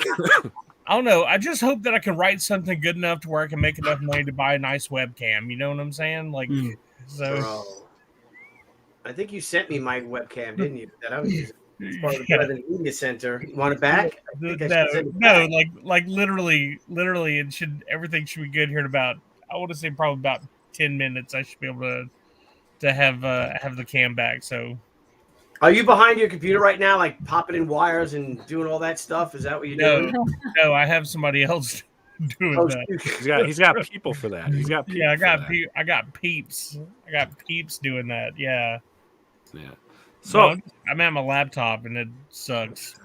I don't know. I just hope that I can write something good enough to where I can make enough money to buy a nice webcam. You know what I'm saying? Like, so. Bro, I think you sent me my webcam, didn't you? That I was using. It's part of the Yeah. President Media Center. You want it back? I think I should send it No, back. like literally, everything should be good here in about, I want to say probably about 10 minutes. I should be able to have the cam back. So, Are you behind your computer right now, like popping in wires and doing all that stuff? Is that what you're doing? no, I have somebody else doing Oh, that. He's got people for that. He's got people I got for that. I got peeps. I got peeps doing that. Yeah. Yeah. So So I'm at my laptop and it sucks.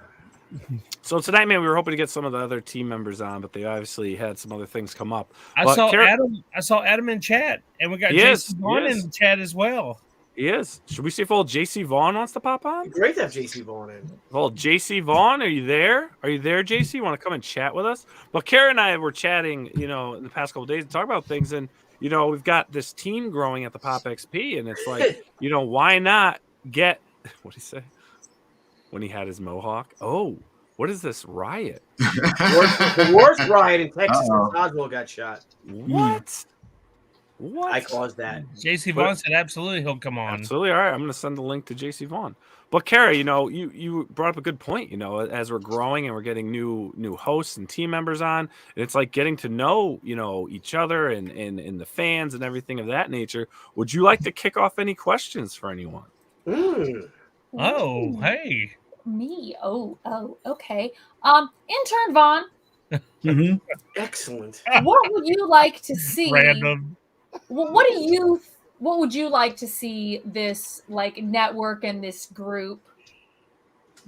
So tonight, man, we were hoping to get some of the other team members on, but they obviously had some other things come up. I But saw Adam in chat, and we got Yes, Jason Vaughn yes. in the chat as well. He is. Should we see if old JC Vaughn wants to pop on? Great to have JC Vaughn in. Well, JC Vaughn, are you there? Are you there, JC? You want to come and chat with us? Well, Kara and I were chatting, in the past couple of days to talk about things, and we've got this team growing at the Pop XP, and it's like, why not get what did he say when he had his mohawk? Oh, what is this riot? The worst riot in Texas since Oswald got shot. What? I caused that. JC Vaughn said absolutely he'll come on. Absolutely. All right. I'm going to send the link to JC Vaughn. But Kara, you brought up a good point. As we're growing and we're getting new hosts and team members on, it's like getting to know, each other and the fans and everything of that nature. Would you like to kick off any questions for anyone? Oh, hey. Me? Oh, okay. Intern Vaughn, Excellent. what would you like to see? Random. What would you like to see this network and this group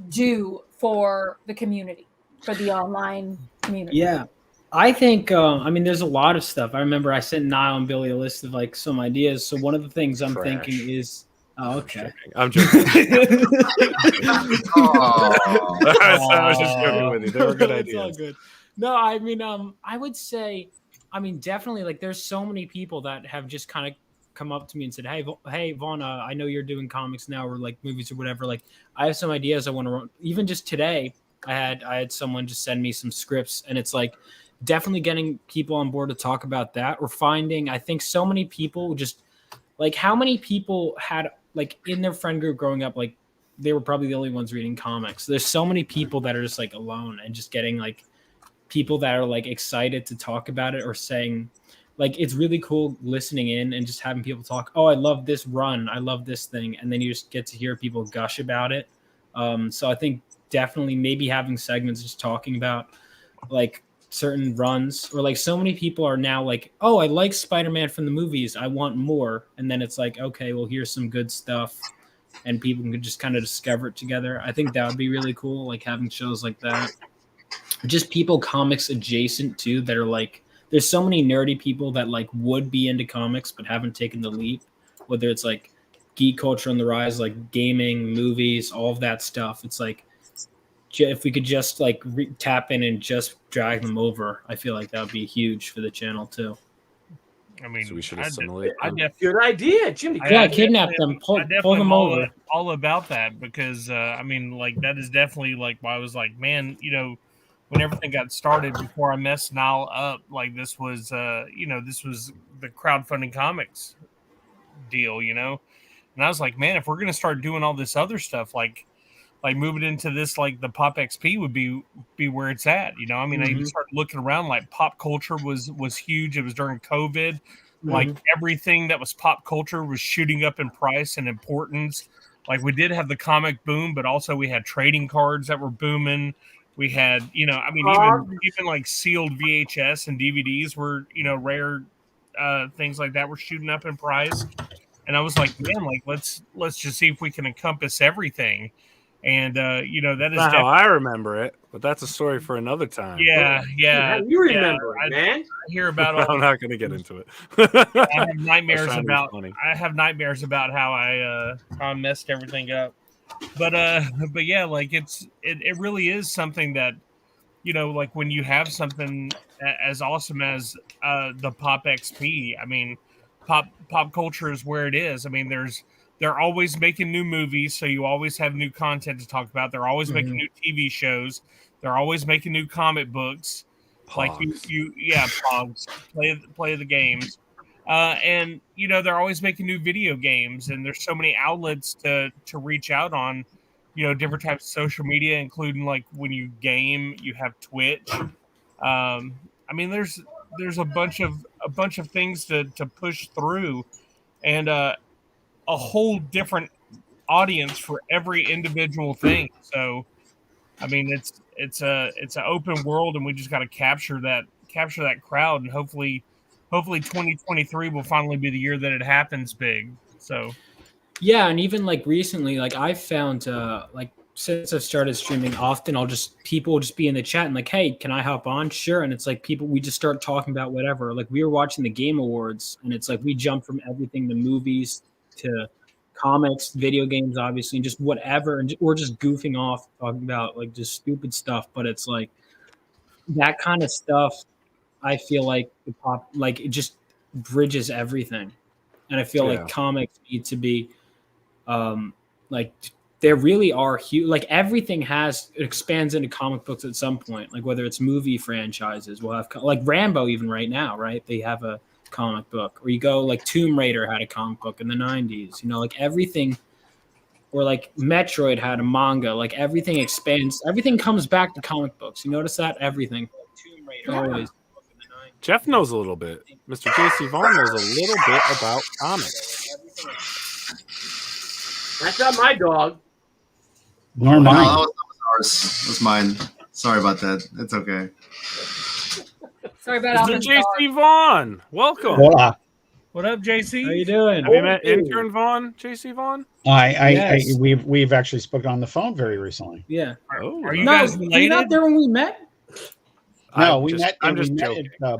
do for the community, for the online community? Yeah, I think there's a lot of stuff. I remember I sent Niall and Billy a list of some ideas. So one of the things I'm thinking is, okay, I'm joking. I was just joking with you. They were good It's all ideas. good. No, I would say, definitely, there's so many people that have just kind of come up to me and said, hey, Vaughn, I know you're doing comics now or movies or whatever. I have some ideas I want to run. Even just today, I had someone just send me some scripts, and it's definitely getting people on board to talk about that. Or finding, I think so many people just how many people had in their friend group growing up, they were probably the only ones reading comics. There's so many people that are just alone, and just getting people that are excited to talk about it, or saying it's really cool listening in and just having people talk. Oh, I love this run. I love this thing. And then you just get to hear people gush about it. So I think definitely maybe having segments just talking about certain runs, or so many people are now oh, I like Spider-Man from the movies, I want more. And then it's okay, well, here's some good stuff, and people can just kind of discover it together. I think that would be really cool, having shows like that. Just people comics adjacent too, that are there's so many nerdy people that would be into comics but haven't taken the leap, whether it's geek culture on the rise, gaming, movies, all of that stuff. It's if we could just tap in and just drag them over, I feel that would be huge for the channel too. I mean, So we should assimilate them. Good idea, Jimmy. Kidnap them, pull them over. All about that, because that is definitely why I was man, when everything got started, before I messed Niall up, this was this was the crowdfunding comics deal, and I was man, if we're gonna start doing all this other stuff, moving into this, the Pop XP would be where it's at, I even started looking around, pop culture was huge. It was during COVID, everything that was pop culture was shooting up in price and importance. We did have the comic boom, but also we had trading cards that were booming. We had, even sealed VHS and DVDs were, rare things like that were shooting up in price. And I was man, let's just see if we can encompass everything. And that is not how I remember it, but that's a story for another time. Yeah. How you remember it, man? I hear about all. I'm not going to get into it. I have nightmares about how I messed everything up. but yeah, like it really is something that, like when you have something as awesome as the Pop XP. I mean, pop culture is where it is. I mean, they're always making new movies, so you always have new content to talk about. They're always making new TV shows. They're always making new comic books. Pogs. Like Pogs, play the games. And they're always making new video games, and there's so many outlets to reach out on, different types of social media, including like when you game, you have Twitch. I mean, there's a bunch of things to push through, and a whole different audience for every individual thing. So, I mean, it's an open world, and we just got to capture that crowd, and hopefully 2023 will finally be the year that it happens big. So yeah, and even like recently, like I found like since I've started streaming often, people will just be in the chat and like, hey, can I hop on? Sure. And it's like we just start talking about whatever. Like we were watching the Game Awards, and it's like we jump from everything to movies to comics, video games, obviously, and just whatever, and we're just goofing off talking about like just stupid stuff. But it's like that kind of stuff. I feel like it just bridges everything, and I feel like comics need to be, like there really are huge. Like everything expands into comic books at some point. Like whether it's movie franchises, we'll have like Rambo even right now, right? They have a comic book, or you go like Tomb Raider had a comic book in the 90s. Like everything, or like Metroid had a manga. Like everything expands. Everything comes back to comic books. You notice that everything. Tomb Raider always. Jeff knows a little bit. Mr. JC Vaughn knows a little bit about comics. That's not my dog. Nor mine. No, that was ours. That was mine. Sorry about that. It's okay. Sorry about Mr. JC Vaughn. Welcome. Hola. What up, JC? How you doing? Have you met intern Vaughn, JC Vaughn? Yes. We've actually spoken on the phone very recently. Yeah. Are you guys related? Were you not there when we met? No, we met. I'm just joking. Vaughn,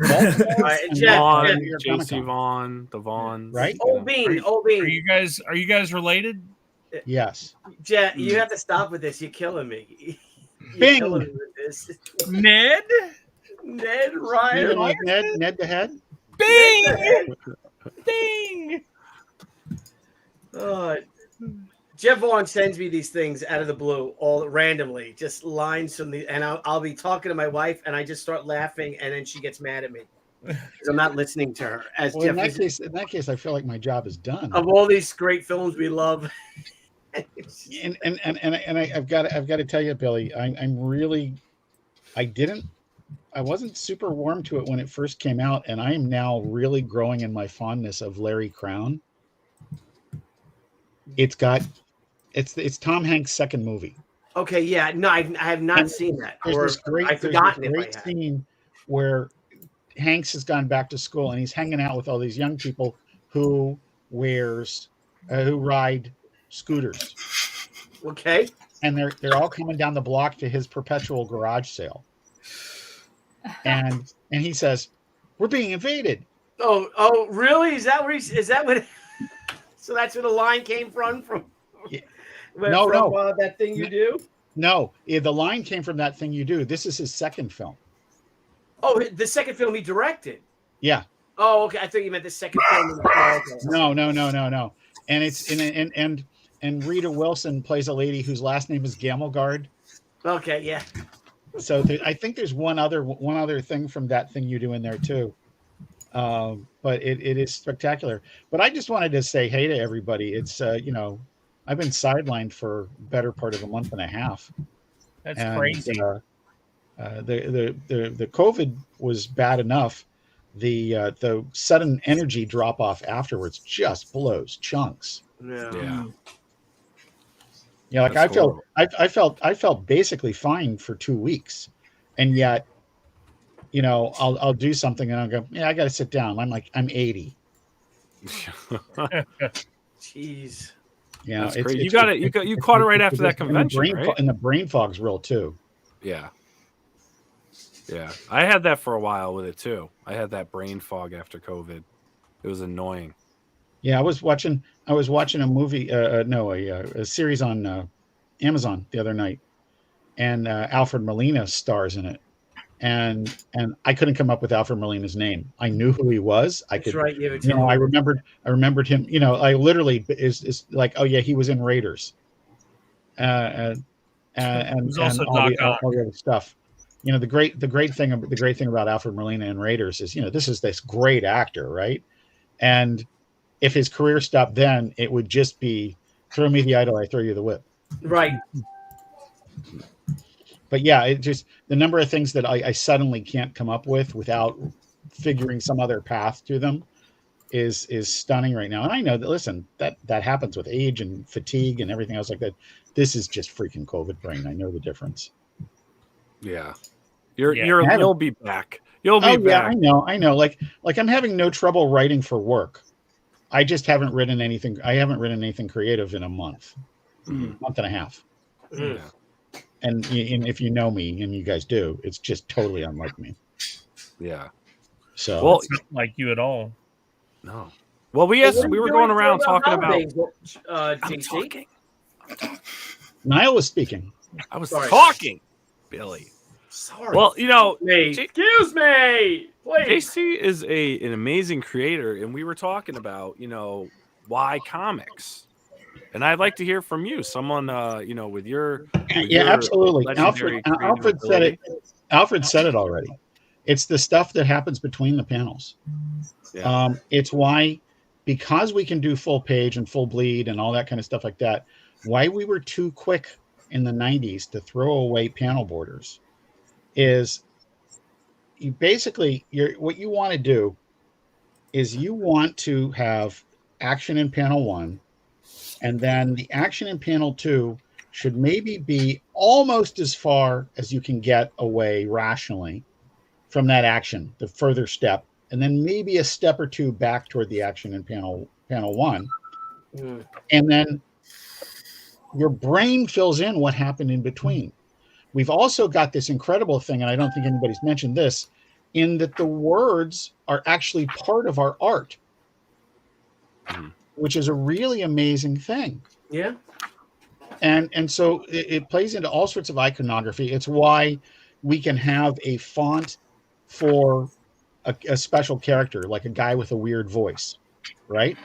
JC Vaughn, the Vaughns, right? Old Bean. Are you guys related? Yes. Jet, you have to stop with this. You're killing me. Bing. Killing me with this. Ned, Ryan, like Ned the Head. Bing, Bing. Jeff Vaughn sends me these things out of the blue, all randomly, just lines from and I'll be talking to my wife, and I just start laughing, and then she gets mad at me because I'm not listening to her. In that case, I feel like my job is done. Of all these great films we love, and I've got to tell you, Billy, I wasn't super warm to it when it first came out, and I am now really growing in my fondness of Larry Crown. It's Tom Hanks' second movie. Okay, yeah, no, I have not seen that. There's this great scene where Hanks has gone back to school, and he's hanging out with all these young people who ride scooters. Okay. And they're all coming down the block to his perpetual garage sale. And he says, "We're being invaded." Oh, really? Is that what? So that's where the line came from? Yeah. No. That thing you do? No, the line came from That Thing You Do. This is his second film. Oh, the second film he directed. Yeah. Oh, okay. I thought you meant the second film. No. And it's and Rita Wilson plays a lady whose last name is Gamelgard. Okay, yeah. So I think there's one other thing from That Thing You Do in there too. But it is spectacular. But I just wanted to say hey to everybody. It's I've been sidelined for better part of a month and a half. That's crazy. The COVID was bad enough. The sudden energy drop off afterwards just blows chunks. Yeah. Yeah, like I felt basically fine for 2 weeks, and yet, I'll do something and I'll go, yeah, I got to sit down. I'm 80. Jeez. Yeah, it's crazy. You caught it right after that convention, right? And the brain fog's real too. Yeah. Yeah, I had that for a while with it too. I had that brain fog after COVID. It was annoying. Yeah, I was watching a movie. A series on Amazon the other night, and Alfred Molina stars in it. And I couldn't come up with Alfred Molina's name. I knew who he was. That's right. You have I remembered him. I literally is like, oh yeah, he was in Raiders, and was also all the Doc other stuff. The great thing about Alfred Molina in Raiders is, this is this great actor, right? And if his career stopped then, it would just be throw me the idol, I throw you the whip. Right. But yeah, it just the number of things that I suddenly can't come up with without figuring some other path to them is stunning right now. And I know that, listen, that happens with age and fatigue and everything else like that. This is just freaking COVID brain. I know the difference. Yeah. You'll be back. You'll be back. Yeah, I know. Like I'm having no trouble writing for work. I just haven't written anything. I haven't written anything creative in a month, month and a half. Mm. Yeah. And if you know me, and you guys do, it's just totally unlike me. Yeah. So, well, it's not like you at all. No. Well, we were going around talking about. I'm talking. Niall was speaking. I was talking, Billy. Sorry. Well, excuse me. Please. JC is an amazing creator, and we were talking about why comics. And I'd like to hear from you, someone with your absolutely. Alfred said it. Alfred said it already. It's the stuff that happens between the panels. Yeah. It's why, because we can do full page and full bleed and all that kind of stuff like that, why we were too quick in the 90s to throw away panel borders is what you want to do is you want to have action in panel 1. And then the action in panel 2 should maybe be almost as far as you can get away rationally from that action, the further step, and then maybe a step or two back toward the action in panel 1. Mm. And then your brain fills in what happened in between. We've also got this incredible thing, and I don't think anybody's mentioned this, in that the words are actually part of our art. Mm. Which is a really amazing thing. Yeah. And so it plays into all sorts of iconography. It's why we can have a font for a special character, like a guy with a weird voice, right?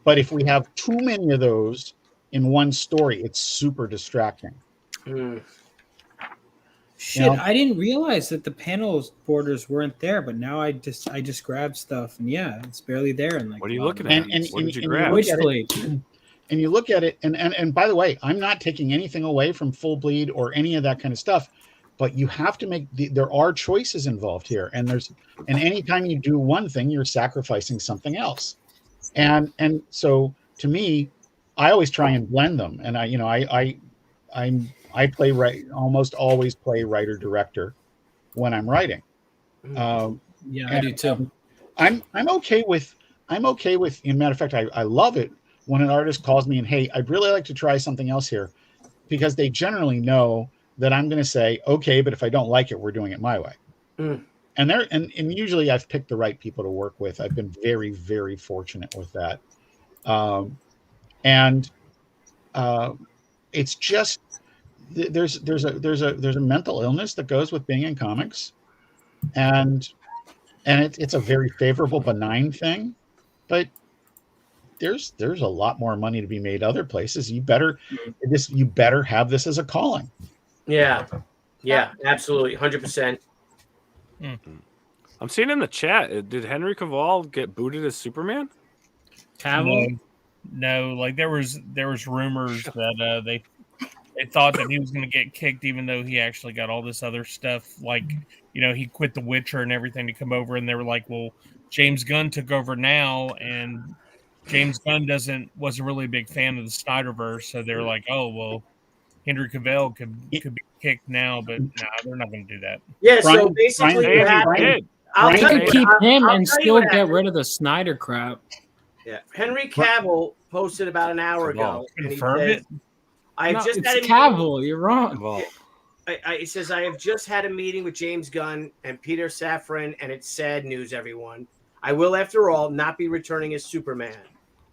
But if we have too many of those in one story, it's super distracting. Mm. Shit, I didn't realize that the panels borders weren't there, but now I just grabbed stuff, and yeah, it's barely there. And what are you looking at? What did you grab? And you look at it, and by the way, I'm not taking anything away from full bleed or any of that kind of stuff, but you have to there are choices involved here, and anytime you do one thing, you're sacrificing something else, and so to me, I always try and blend them, and I almost always play writer director when I'm writing. I do too. I'm okay with. In matter of fact, I love it when an artist calls me and, hey, I'd really like to try something else here, because they generally know that I'm going to say, okay, but if I don't like it, we're doing it my way. Mm. And usually I've picked the right people to work with. I've been very, very fortunate with that. It's just. There's a mental illness that goes with being in comics, and it's a very favorable, benign thing, but there's a lot more money to be made other places. You better have this as a calling. Yeah, absolutely, 100%. I'm seeing in the chat. Did Henry Cavill get booted as Superman? Cavill? No. Like there was rumors that they thought that he was going to get kicked, even though he actually got all this other stuff. Like, he quit The Witcher and everything to come over. And they were like, well, James Gunn took over now. And James Gunn wasn't really a big fan of the Snyderverse. So they're like, oh, well, Henry Cavill could be kicked now. But they're not going to do that. Yeah, so basically They could keep him and still get rid of the Snyder crap. Yeah. Henry Cavill posted about an hour ago. Confirmed it? It's Cavill. You're wrong. It says, I have just had a meeting with James Gunn and Peter Safran, and it's sad news, everyone. I will, after all, not be returning as Superman.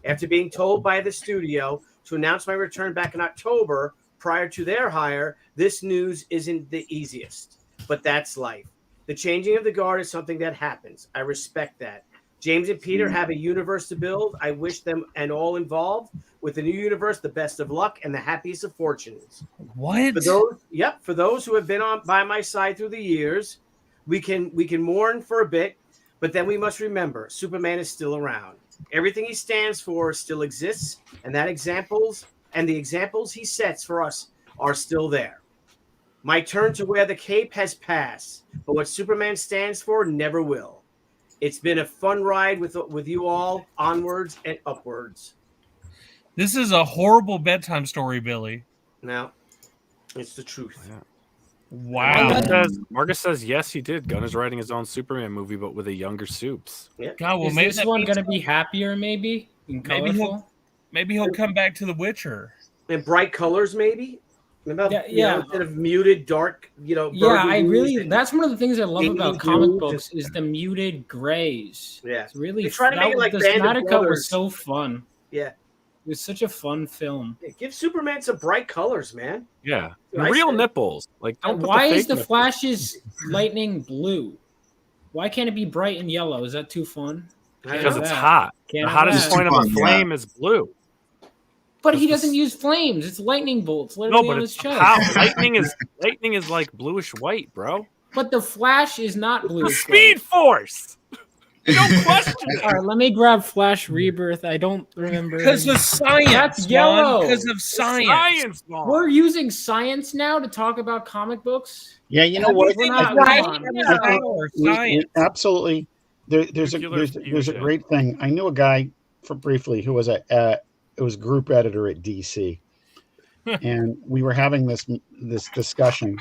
After being told by the studio to announce my return back in October, prior to their hire, this news isn't the easiest, but that's life. The changing of the guard is something that happens. I respect that. James and Peter have a universe to build. I wish them and all involved with the new universe the best of luck and the happiest of fortunes. What? For those who have been on by my side through the years, we can mourn for a bit, but then we must remember Superman is still around. Everything he stands for still exists, and the examples he sets for us are still there. My turn to wear the cape has passed, but what Superman stands for never will. It's been a fun ride with you all, onwards and upwards. This is a horrible bedtime story, Billy. Now, it's the truth. Yeah. Wow. Marcus says yes, he did. Gunn is writing his own Superman movie, but with a younger Supes. Yeah. God, well, Is maybe this one going to be happier, maybe? Maybe he'll come back to The Witcher. In bright colors, maybe? Yeah. Instead of muted, dark, Yeah, that's one of the things I love about comic books is the muted grays. Yeah. It's really They try to make it like the Band of Snyder Cut Brothers. was so fun. Yeah. It was such a fun film. Give Superman some bright colors, man. Yeah. I Real said- nipples. Like, don't put Why the is fake the nipples. Flash's lightning blue? Why can't it be bright and yellow? Is that too fun? Because it's hot. Can't The have hottest that. point of a flame is blue. But he doesn't use flames. It's lightning bolts No, literally but on it's his chest. how lightning is like bluish white, bro. But the Flash is not The bluish Speed Force. No question. All right, let me grab Flash Rebirth. I don't remember. Because of science. That's yellow. Because of science. We're using science now to talk about comic books. Yeah, you know what? We're not. Right? come on. We- absolutely. There's a great thing. I knew a guy briefly who was it was group editor at DC, and we were having this discussion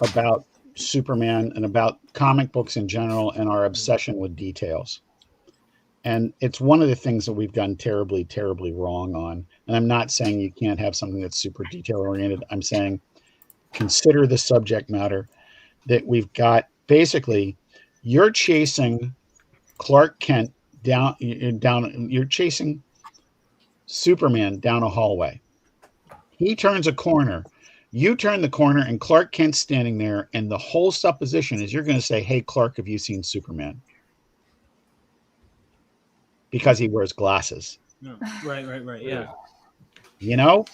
about Superman and about comic books in general and our obsession with details. And it's one of the things that we've done terribly, terribly wrong on. And I'm not saying you can't have something that's super detail oriented. I'm saying consider the subject matter that we've got. Basically, you're chasing Clark Kent down. You're chasing Superman down a hallway. He turns a corner. You turn the corner, and Clark Kent's standing there, and the whole supposition is you're going to say, "Hey, Clark, have you seen Superman?" Because he wears glasses. No. Right. Yeah. You know,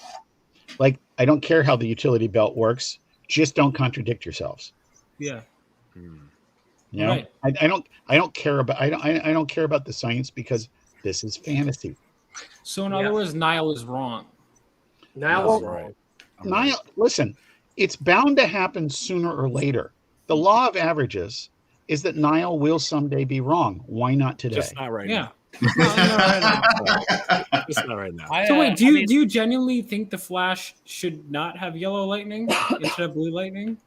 like I don't care how the utility belt works. Just don't contradict yourselves. Yeah. You know, Right. I don't care about the science because this is fantasy. So in other words, Niall is wrong. Niall's right. Niall, listen, it's bound to happen sooner or later. The law of averages is that Niall will someday be wrong. Why not today? Just not right Yeah. now. No. Just not right now. So wait, do you genuinely think the Flash should not have yellow lightning instead of blue lightning?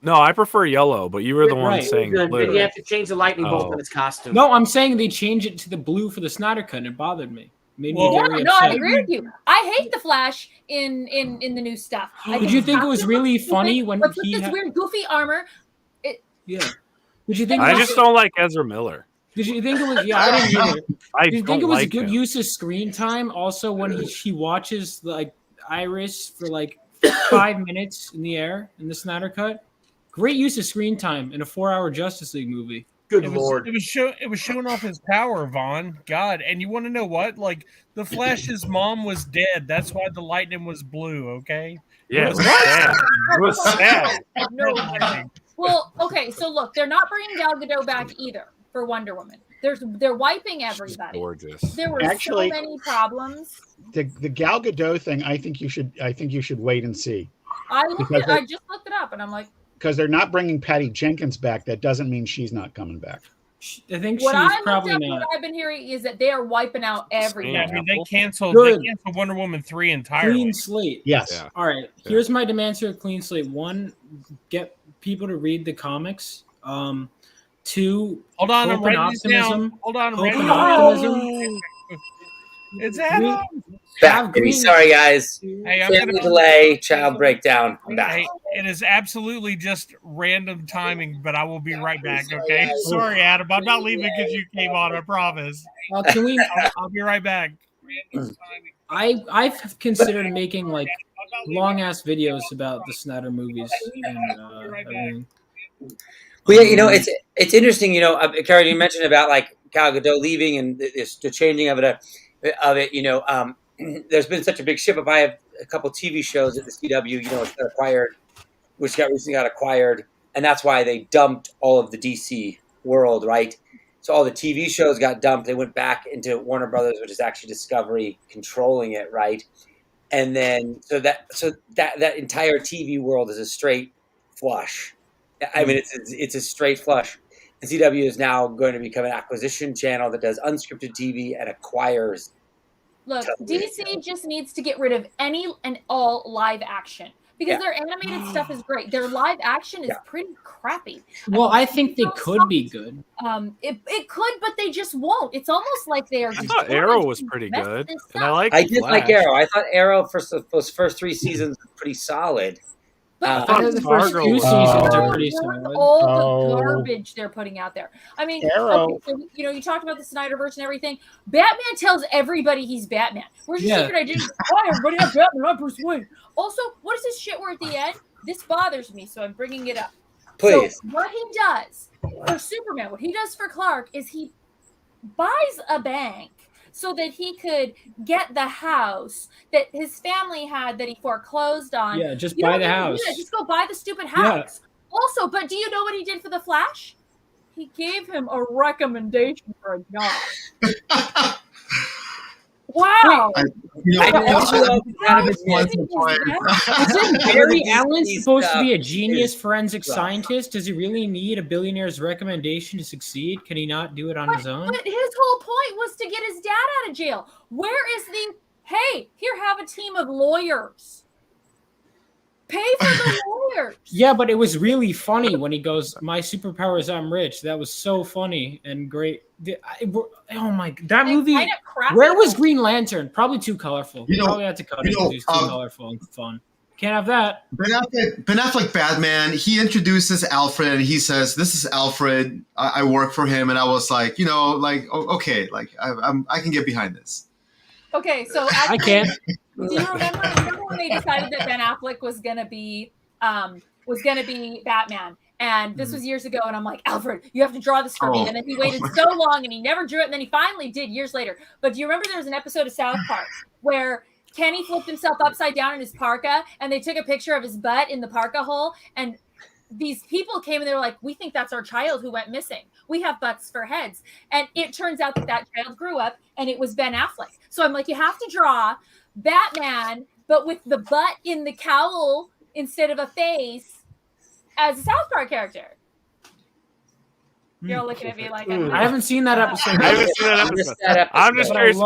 No, I prefer yellow, but you were the one Right. saying Then blue. you have to change the lightning bolt Oh. in his costume. No, I'm saying they change it to the blue for the Snyder Cut, and it bothered me. Made me Yeah, very no, I upset. agree with you. I hate the Flash in the new stuff. Did you think it was really funny when with he this had- weird goofy armor? Yeah. Did you think? I it was- just don't like Ezra Miller. Did you think it was? Yeah, I didn't either. I Did you think don't it was like a good him. use of screen time? Also, when he watches like Iris for like 5 minutes in the air in the Snyder Cut, great use of screen time in a 4-hour Justice League movie. Good It lord. was showing off his power, Vaughn. God, and you want to know what? Like the Flash's mom was dead. That's why the lightning was blue. Okay. Yeah, it was sad. It was sad. No. Well, okay, so look, they're not bringing Gal Gadot back either for Wonder Woman. They're wiping everybody. Gorgeous. There were Actually- so many problems. The Gal Gadot thing, I think you should wait and see, I Because just looked it up, and I'm like, because they're not bringing Patty Jenkins back. That doesn't mean she's not coming back. I think what she's I looked probably up, not. what I've been hearing is that they are wiping out everybody. Yeah, I mean they canceled Good. Wonder Woman 3 entirely. Clean slate. Yes. Yeah. All right. Here's my demands for a clean slate. 1, get people to read the comics. 2, Hold on, I'm hope and writing this down. optimism. Hold on, I'm Hope writing and this down. optimism. It's happening. Have green- Sorry, guys. Hey, I'm Family gonna delay, child breakdown. I'm back. Hey, it is absolutely just random timing, but I will be right back. Okay. Sorry, Adam. I'm not leaving because you came on. I promise. Can we? I'll be right back. I've considered making like long ass videos about the Snyder movies and everything. Well, yeah, it's interesting. Karen, you mentioned about like Gal Gadot leaving and the changing of it. There's been such a big shift. If I have a couple TV shows at the CW, it's got acquired, which recently got acquired, and that's why they dumped all of the DC world, right? So all the TV shows got dumped. They went back into Warner Brothers, which is actually Discovery controlling it, right? And then so that entire TV world is a straight flush. I mean, it's a straight flush. And CW is now going to become an acquisition channel that does unscripted TV and acquires. Look, DC just needs to get rid of any and all live action because their animated stuff is great. Their live action is pretty crappy. Well, I think they could be good. It could, but they just won't. It's almost like they are. I thought Arrow was pretty good, and I did like Arrow. I thought Arrow those first 3 seasons were pretty solid. I thought the first 2 seasons are pretty solid. All the garbage they're putting out there. I mean, Arrow. okay, so, you talked about the Snyderverse and everything. Batman tells everybody he's Batman. Where's your secret identity? Oh, everybody has Batman. I'm Bruce Wayne. Also, what is this shit where at the end? This bothers me, so I'm bringing it up. Please. So what he does for Superman, what he does for Clark is he buys a bank so that he could get the house that his family had that he foreclosed on. Yeah, just buy the house. Just go buy the stupid house. Yeah. Also, but do you know what he did for the Flash? He gave him a recommendation for a job. Wow. Isn't Barry Allen supposed to be a genius forensic scientist? Does he really need a billionaire's recommendation to succeed? Can he not do it on his own? But his whole point was to get his dad out of jail. Where is the, hey, here, have a team of lawyers. Pay for the lawyers. Yeah, but it was really funny when he goes, my superpower is I'm rich. That was so funny and great. Oh my, that movie. Where was Green Lantern? Probably too colorful. Probably had to cut it because he's too colorful and fun. Can't have that. Ben Affleck Batman, he introduces Alfred and he says, this is Alfred. I work for him. And I was like, okay, like I can get behind this. Okay, so I can't. Do you remember when they decided that Ben Affleck was gonna be Batman? And this was years ago, and I'm like, Alfred, you have to draw this for me. And then he waited so long, and he never drew it, and then he finally did years later. But do you remember there was an episode of South Park where Kenny flipped himself upside down in his parka, and they took a picture of his butt in the parka hole, and these people came and they were like, we think that's our child who went missing. We have butts for heads. And it turns out that child grew up, and it was Ben Affleck. So I'm like, you have to draw Batman, but with the butt in the cowl instead of a face as a South Park character. You're all looking at me like I haven't seen that episode. I'm just curious if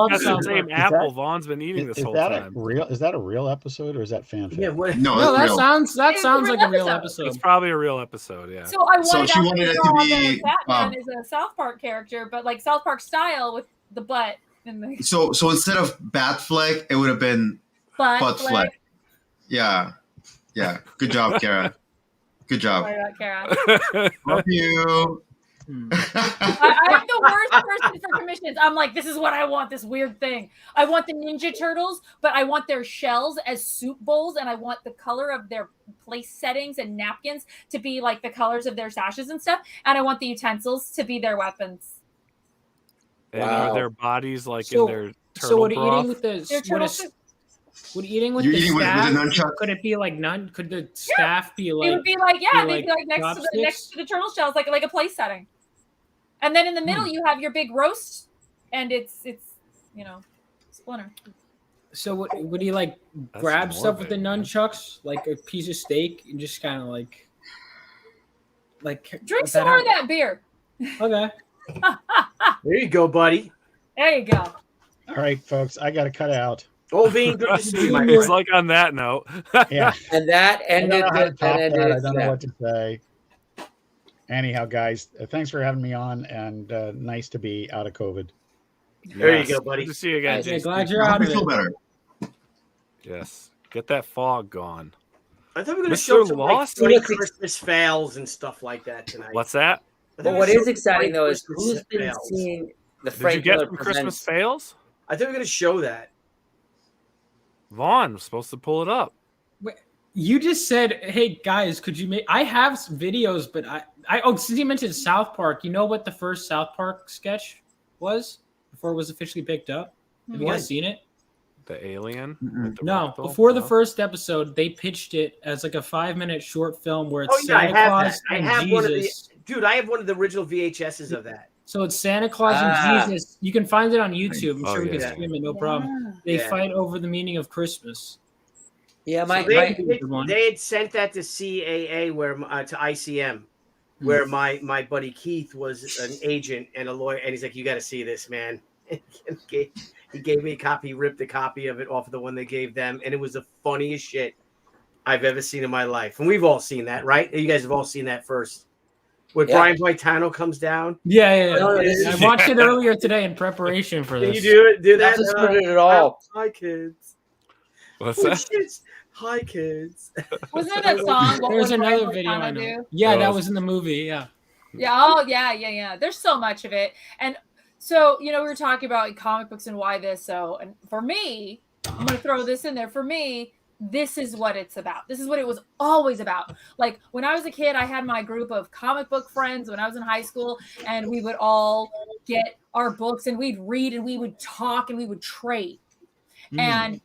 that's the same apple Vaughn's been eating this whole time. Is that a real episode or is that fanfic? Yeah, that sounds like a real episode. It's probably a real episode, yeah. So I wanted it to be Batman is a South Park character, but like South Park style with the butt in the. So instead of Batfleck, it would have been Buttfleck. Yeah. Good job, Kara. Good job. Sorry about Kara. Love you. I'm the worst person for commissions. I'm like, this is what I want, this weird thing. I want the Ninja Turtles, but I want their shells as soup bowls, and I want the color of their place settings and napkins to be like the colors of their sashes and stuff, and I want the utensils to be their weapons. And are their bodies like in their turtle So what are you broth? eating with the What eating with You're the eating staff? with a nunchuck? Could it be like none? Could the staff be like? It would be like they'd be like next to the turtle shells, like a place setting. And then in the middle you have your big roast, and it's Splinter. So would he like grab stuff with the nunchucks, like a piece of steak, and just kind of like drink some more of that beer? Okay. There you go, buddy. There you go. All right, folks, I got to cut out. Oh, Veen, good to see you, my It's friend. like on that note. Yeah. And that ended. I don't know what to say. Anyhow, guys, thanks for having me on, and nice to be out of COVID. There you go, buddy. Good to see you again, Yeah, Jason. glad you're out of it. better. Yes. Get that fog gone. I thought we were going to Mr. show some Lost? funny Christmas fails and stuff like that tonight. What's that? But what is exciting though is who's been seeing the Did Frank you get Miller some Christmas presents. fails? I thought we were going to show that. Vaughn was supposed to pull it up. You just said, "Hey guys, could you make?" I have some videos, but since you mentioned South Park, you know what the first South Park sketch was before it was officially picked up? Have you guys seen it? The alien? With the No, rectal? before the first episode, they pitched it as like a 5-minute short film where it's I Santa have Claus that. and I have Jesus. one of the dude. I have one of the original VHSs of that. So it's Santa Claus and Jesus. You can find it on YouTube. I'm Oh, sure we yeah. can stream it, no problem. They fight over the meaning of Christmas. Yeah, So they had sent that to CAA to ICM, where my buddy Keith was an agent and a lawyer, and he's like, "You got to see this, man." He gave me a copy, he ripped a copy of it off of the one they gave them, and it was the funniest shit I've ever seen in my life. And we've all seen that, right? You guys have all seen that first. When Brian Boitano comes down. Yeah. I watched it earlier today in preparation for this. Can you do that? Not just it at all. Hi, kids. What's that? Hi, kids. Wasn't there that song? What There's would Brian another video I Boitano know. do? Yeah, that was in the movie. Yeah. Yeah. Oh, yeah. There's so much of it. And so, we were talking about comic books and why this. So, and for me, I'm going to throw this in there. For me, this is what it's about. This is what it was always about. Like when I was a kid, I had my group of comic book friends when I was in high school, and we would all get our books and we'd read and we would talk and we would trade. And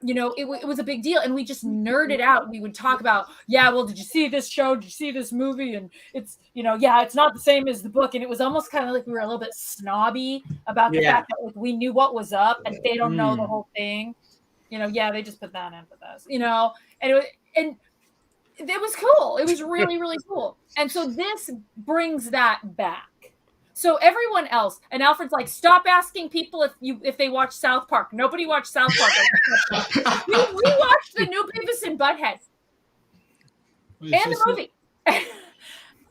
it was a big deal, and we just nerded out. We would talk about, did you see this show? Did you see this movie? And it's, it's not the same as the book. And it was almost kind of like we were a little bit snobby about the fact that like we knew what was up and they don't know the whole thing. They just put that in with us, and it was cool. It was really, really cool. And so this brings that back. So everyone else, and Alfred's like, stop asking people if they watch South Park. Nobody watched South Park. we watched the new Beavis and Butthead and the movie.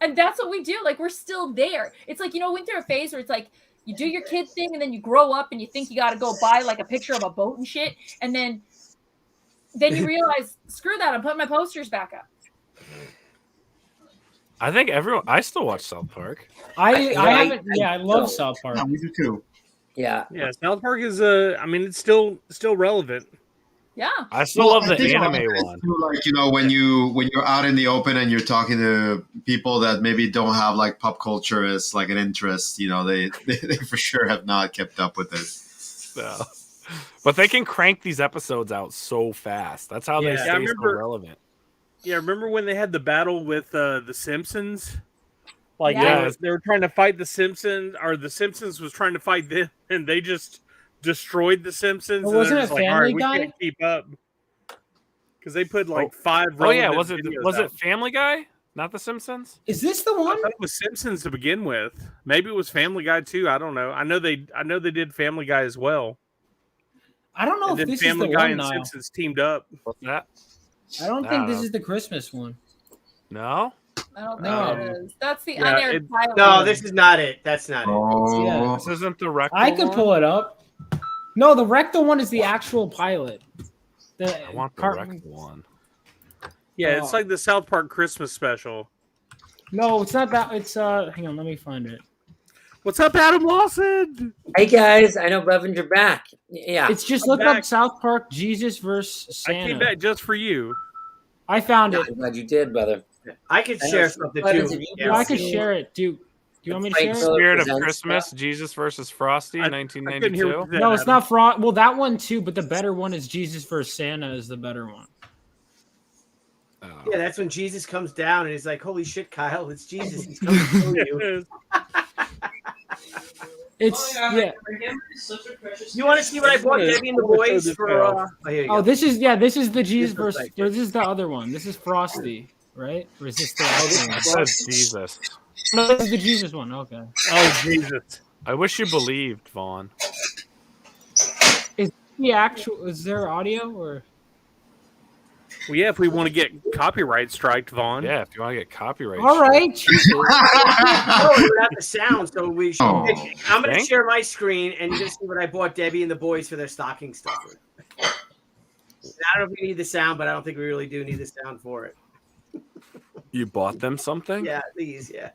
And that's what we do. Like, we're still there. It's like, went through a phase where it's like, you do your kid thing and then you grow up and you think you got to go buy like a picture of a boat and shit. And then you realize, screw that. I'm putting my posters back up. I think I still watch South Park. I haven't. I love South Park. Yeah, we do too. Yeah. South Park is it's still relevant. Yeah. I still love the anime one. Like, when you're out in the open and you're talking to people that maybe don't have like pop culture as like an interest, they for sure have not kept up with it. No. But they can crank these episodes out so fast. That's how they stay so relevant. Yeah, remember when they had the battle with the Simpsons? Like they were trying to fight the Simpsons, or the Simpsons was trying to fight them, and they just destroyed the Simpsons. Well, wasn't it like, Family we Guy? can't keep up because they put like 5. Oh yeah, was it Family Guy? Not the Simpsons? Is this the one? I thought it was Simpsons to begin with. Maybe it was Family Guy too. I don't know. I know they did Family Guy as well. I don't know if this Family is the Guy one and now. Simpsons teamed up. What's that? I don't think this is the Christmas one. No? I don't think it is. That's the unaired pilot. No, this is not it. That's not it. Yeah. This isn't the rectal I could pull it up. No, the rectal one is the actual pilot. I want the rectal one. Yeah, it's like the South Park Christmas special. No, it's not that. It's hang on, let me find it. What's up, Adam Lawson? Hey guys, I know Bevan, you're back. Yeah, it's just look up South Park Jesus versus Santa. I came back just for you. I found it. I'm glad you did, brother. I could share something too. Yeah, I could share it. Do you want me to share it? Spirit of Christmas, Jesus versus Frosty, 1992. No, it's not Frost. Well, that one too, but the better one is Jesus versus Santa is the better one. Yeah, that's when Jesus comes down and he's like, "Holy shit, Kyle, it's Jesus. He's coming to kill you." It's yeah. You want to see what I bought Debbie and the boys for? This is the Jesus versus. This is the other one. This is Frosty, right? Or is this the other one? That's Jesus. No, this is the Jesus one. Okay. Oh Jesus! I wish you believed, Vaughn. Is the actual? Is there audio or? Well, yeah, if we want to get copyright striked, Vaughn. Yeah, if you want to get copyright. All right. Oh, we have the sound, so we should. Oh. I'm going to share my screen, and you're going to see what I bought Debbie and the boys for their stocking stuffer. I don't know if we need the sound, but I don't think we really do need the sound for it. You bought them something? Yeah, these, yeah.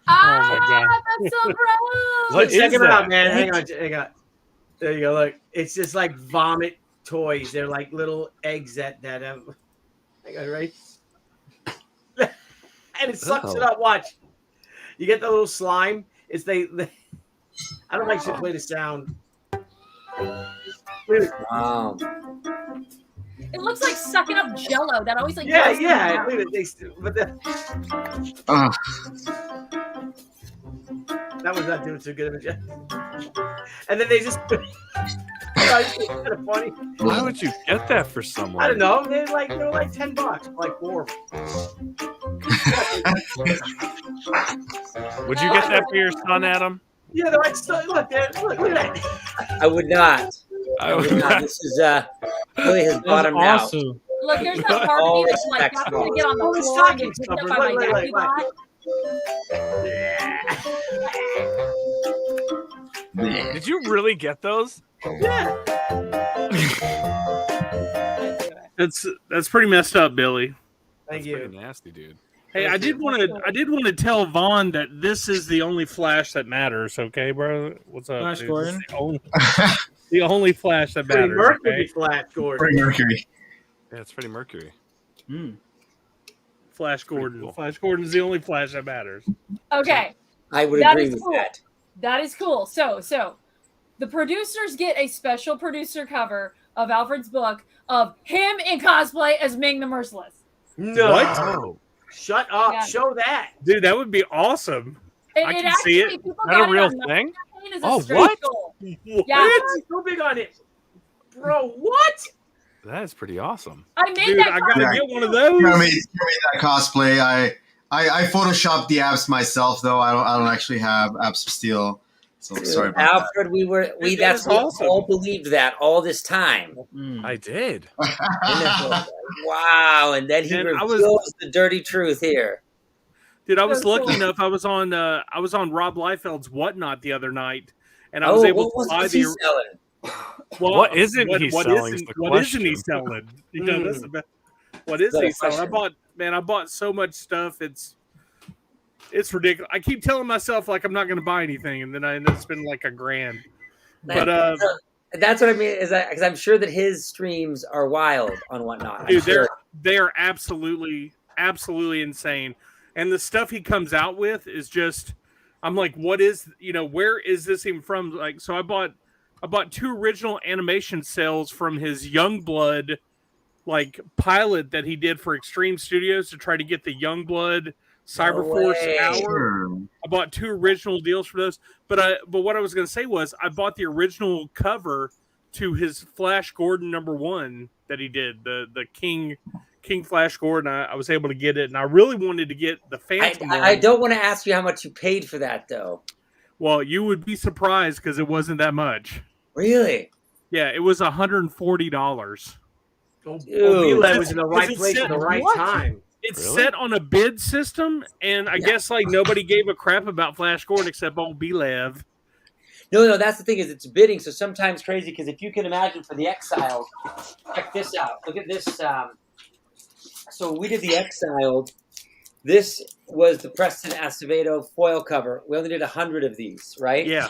That's so gross. What Check is them out, that? man. Hang on. There you go. Look, it's just like vomit toys. They're like little eggs that have. I got it right. And it sucks it up. Watch. You get the little slime. It's they I don't know if I should play the sound. Wow. It looks like sucking up Jello. That always like Yeah, goes yeah. down. Look at it. But that was not doing so good of a job. And then they just it's kind of funny. Why would you get that for someone? I don't know. They're like $10 for like 4 of them. Would you get that for your son, Adam? Yeah, they're like look at that. I would not. I would not. This is really has bottomed out. Awesome. Look, there's that part of me that's like, I'm gonna get on the floor and get picked up by my daddy bot. Did you really get those? Yeah. That's pretty messed up, Billy. Thank you. Pretty nasty, dude. Hey, I did want to tell Vaughn that this is the only Flash that matters. Okay, bro. What's up, Flash dude? Gordon? The only Flash that matters. Mercury okay? Flash Gordon. Freddie Mercury. Yeah, it's Freddie Mercury. Flash Gordon. Cool. Flash Gordon's the only Flash that matters. Okay. I would That agree is with cool. that. That is cool. So the producers get a special producer cover of Alfred's book of him in cosplay as Ming the Merciless. No. What? Oh. Shut up. Yeah. Show that. Dude, that would be awesome. And I it can see actually, it. people Is that got a real it on thing? as a Oh, stretch what? goal. What? Yeah. So big on it. Bro, what? That is pretty awesome. I made Dude, that I gotta cover. get one of those. You made that cosplay. I photoshopped the abs myself though. I don't actually have abs of steel. So sorry about Alfred, we that's awesome. all believed that all this time. I did. Wow, and then he And I reveals the dirty truth here. Dude, I was So lucky cool. enough. I was on Rob Liefeld's Whatnot the other night, and I Oh, was able what to buy was he the. selling? Well, What isn't he what selling isn't- is the what isn't he question. selling? You know, that's the best. What is That's he a selling? question. I bought so much stuff. It's ridiculous. I keep telling myself like I'm not going to buy anything, and then I end up spending like $1,000. But That's what I mean. Is that because I'm sure that his streams are wild on Whatnot. I'm dude, sure. they are absolutely insane, and the stuff he comes out with is just. I'm like, what is where is this even from? Like, so I bought 2 original animation cells from his Youngblood like pilot that he did for Extreme Studios to try to get the Youngblood Cyberforce way. hour. I bought 2 original deals for those, but what I was going to say was I bought the original cover to his Flash Gordon #1 that he did, the King Flash Gordon. I was able to get it, and I really wanted to get the Phantom one. I don't want to ask you how much you paid for that, though. Well, you would be surprised because it wasn't that much. Really? Yeah, it was $140. Bilal was in the right Because place it's at the set- right what? time. It's Really? set on a bid system, and I guess like nobody gave a crap about Flash Gordon except old Bilev. No, that's the thing is it's bidding, so sometimes crazy because if you can imagine for the Exiled, check this out. Look at this. So we did the Exiled. This was the Preston Acevedo foil cover. We only did 100 of these, right? Yeah.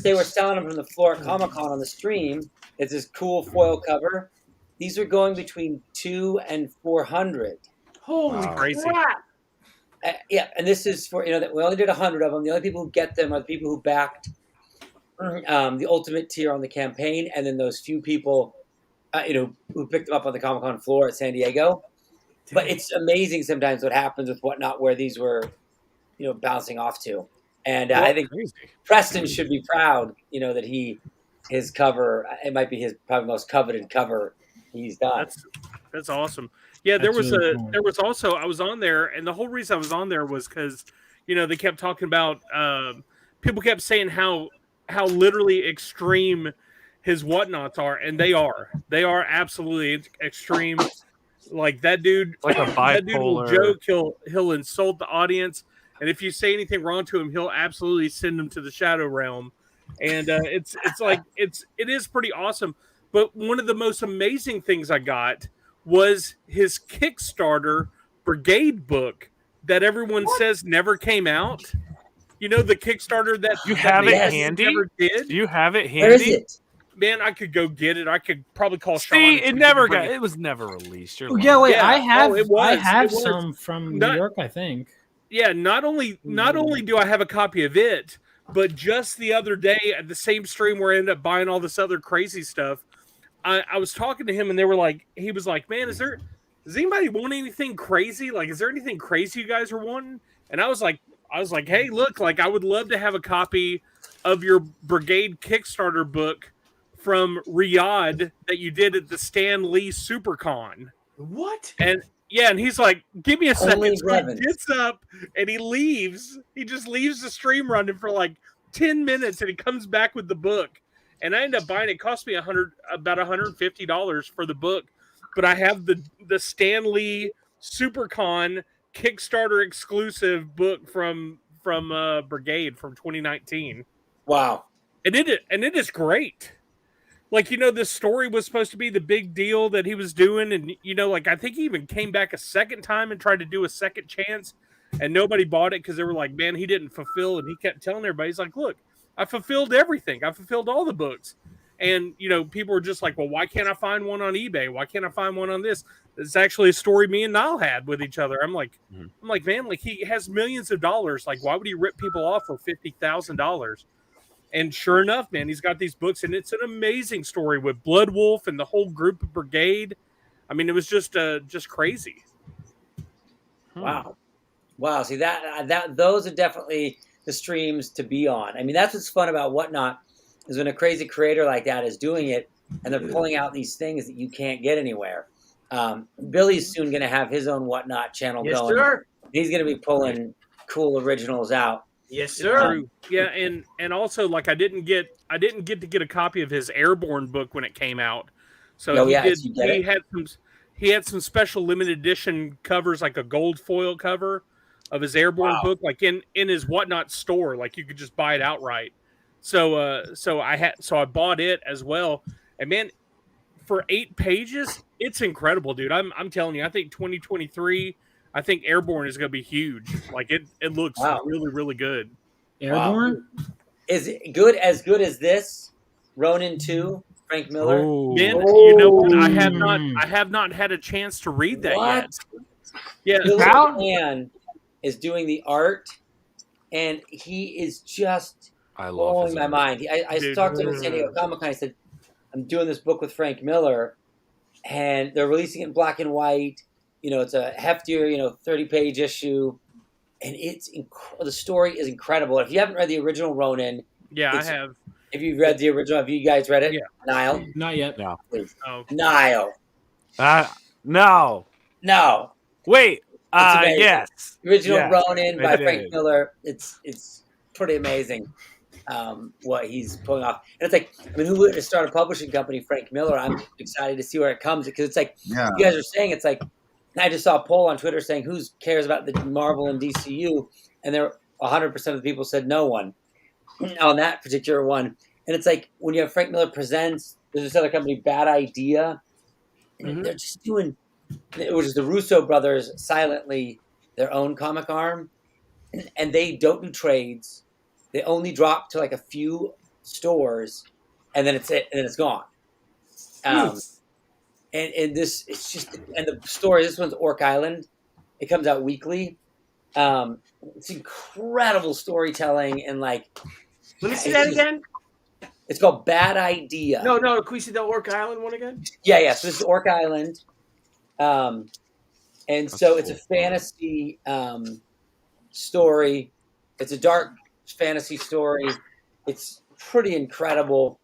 They were selling them from the floor at Comic-Con on the stream. It's this cool foil cover. These were going between 200 and 400. Holy Crazy. crap. Yeah, and this is for, that we only did 100 of them. The only people who get them are the people who backed the ultimate tier on the campaign, and then those few people, who picked them up on the Comic-Con floor at San Diego. But it's amazing sometimes what happens with Whatnot where these were, bouncing off to. And I think Preston should be proud, that his cover, it might be his probably most coveted cover he's done. That's awesome. Yeah, there That's was really cool. there was also I was on there, and the whole reason I was on there was because they kept talking about people kept saying how literally extreme his Whatnots are, and they are absolutely extreme. Like that dude, Like a that dude will bipolar- joke. He'll insult the audience, and if you say anything wrong to him, he'll absolutely send him to the Shadow Realm. And it is pretty awesome. But one of the most amazing things I got was his Kickstarter Brigade book that everyone says never came out. The Kickstarter that You have they it handy? never did. Do you have it handy? Where is it? man, I could go get it. I could probably call Sean. See, and it he never could bring got. It was never released. You're Yeah, wait. Yeah, I have. oh, it was. I have It was. some from Not- New York. I think. Yeah, not only do I have a copy of it, but just the other day at the same stream where I ended up buying all this other crazy stuff, I was talking to him and he was like, man, does anybody want anything crazy? Like, is there anything crazy you guys are wanting? And I was like, hey, look, like I would love to have a copy of your Brigade Kickstarter book from Riyadh that you did at the Stan Lee SuperCon. What? And yeah, and he's like, give me a second. Only So he Blevins. gets up and he leaves. He just leaves the stream running for like 10 minutes and he comes back with the book. And I end up buying it. It cost me about $150 for the book. But I have the Stan Lee SuperCon Kickstarter exclusive book from Brigade from 2019. Wow. And it is great. Like, this story was supposed to be the big deal that he was doing. And, like, I think he even came back a second time and tried to do a second chance. And nobody bought it because they were like, man, he didn't fulfill. And he kept telling everybody, he's like, look, I fulfilled everything. I fulfilled all the books. And, people were just like, well, why can't I find one on eBay? Why can't I find one on this? It's actually a story me and Niall had with each other. I'm like, man, like, he has millions of dollars. Like, why would he rip people off for $50,000? And sure enough, man, he's got these books, and it's an amazing story with Blood Wolf and the whole group of Brigade. I mean, it was just crazy. Wow. See that those are definitely the streams to be on. I mean, that's what's fun about Whatnot is when a crazy creator like that is doing it, and they're pulling out these things that you can't get anywhere. Billy's soon going to have his own Whatnot channel Yes, going. sir. He's going to be pulling cool originals out. Yes, sir. Yeah, and also, like, I didn't get to get a copy of his Airborne book when it came out. So he had some special limited edition covers, like a gold foil cover of his Airborne book, like in his Whatnot store, like you could just buy it outright. So I bought it as well. And man, for 8 pages, it's incredible, dude. I'm telling you, I think 2023, I think Airborne is going to be huge. Like it looks really, really good. Airborne? Is it good as this? Ronin 2, Frank Miller. Man, you know what? I have not had a chance to read that yet. Yeah, Billy Man is doing the art, and he is just blowing my mind. I talked to him at San Diego Comic-Con. I said, I'm doing this book with Frank Miller, and they're releasing it in black and white. It's a heftier, 30-page issue, and the story is incredible. If you haven't read the original Ronin, I have. If you've read the original, have you guys read it? Yeah. Niall? Not yet. No. Please. Oh. Niall. No. No. Wait. Yes. Original Ronin by did. Frank Miller. It's pretty amazing. What he's pulling off. And it's like, I mean, who would start a publishing company, Frank Miller? I'm excited to see where it comes, because it's like, you guys are saying, it's like, I just saw a poll on Twitter saying, who cares about the Marvel and DCU? And there 100% of the people said no one on that particular one. And it's like, when you have Frank Miller Presents, there's this other company, Bad Idea. And they're just doing, it was the Russo brothers silently, their own comic arm. And they don't do trades. They only drop to like a few stores, and then it's gone. And this, it's just, and the story, this one's Orc Island. It comes out weekly. It's incredible storytelling, and like, Let me see that again. It's called Bad Idea. No, can we see the Orc Island one again? Yeah. So this is Orc Island. And so it's a fantasy story. It's a dark fantasy story. It's pretty incredible.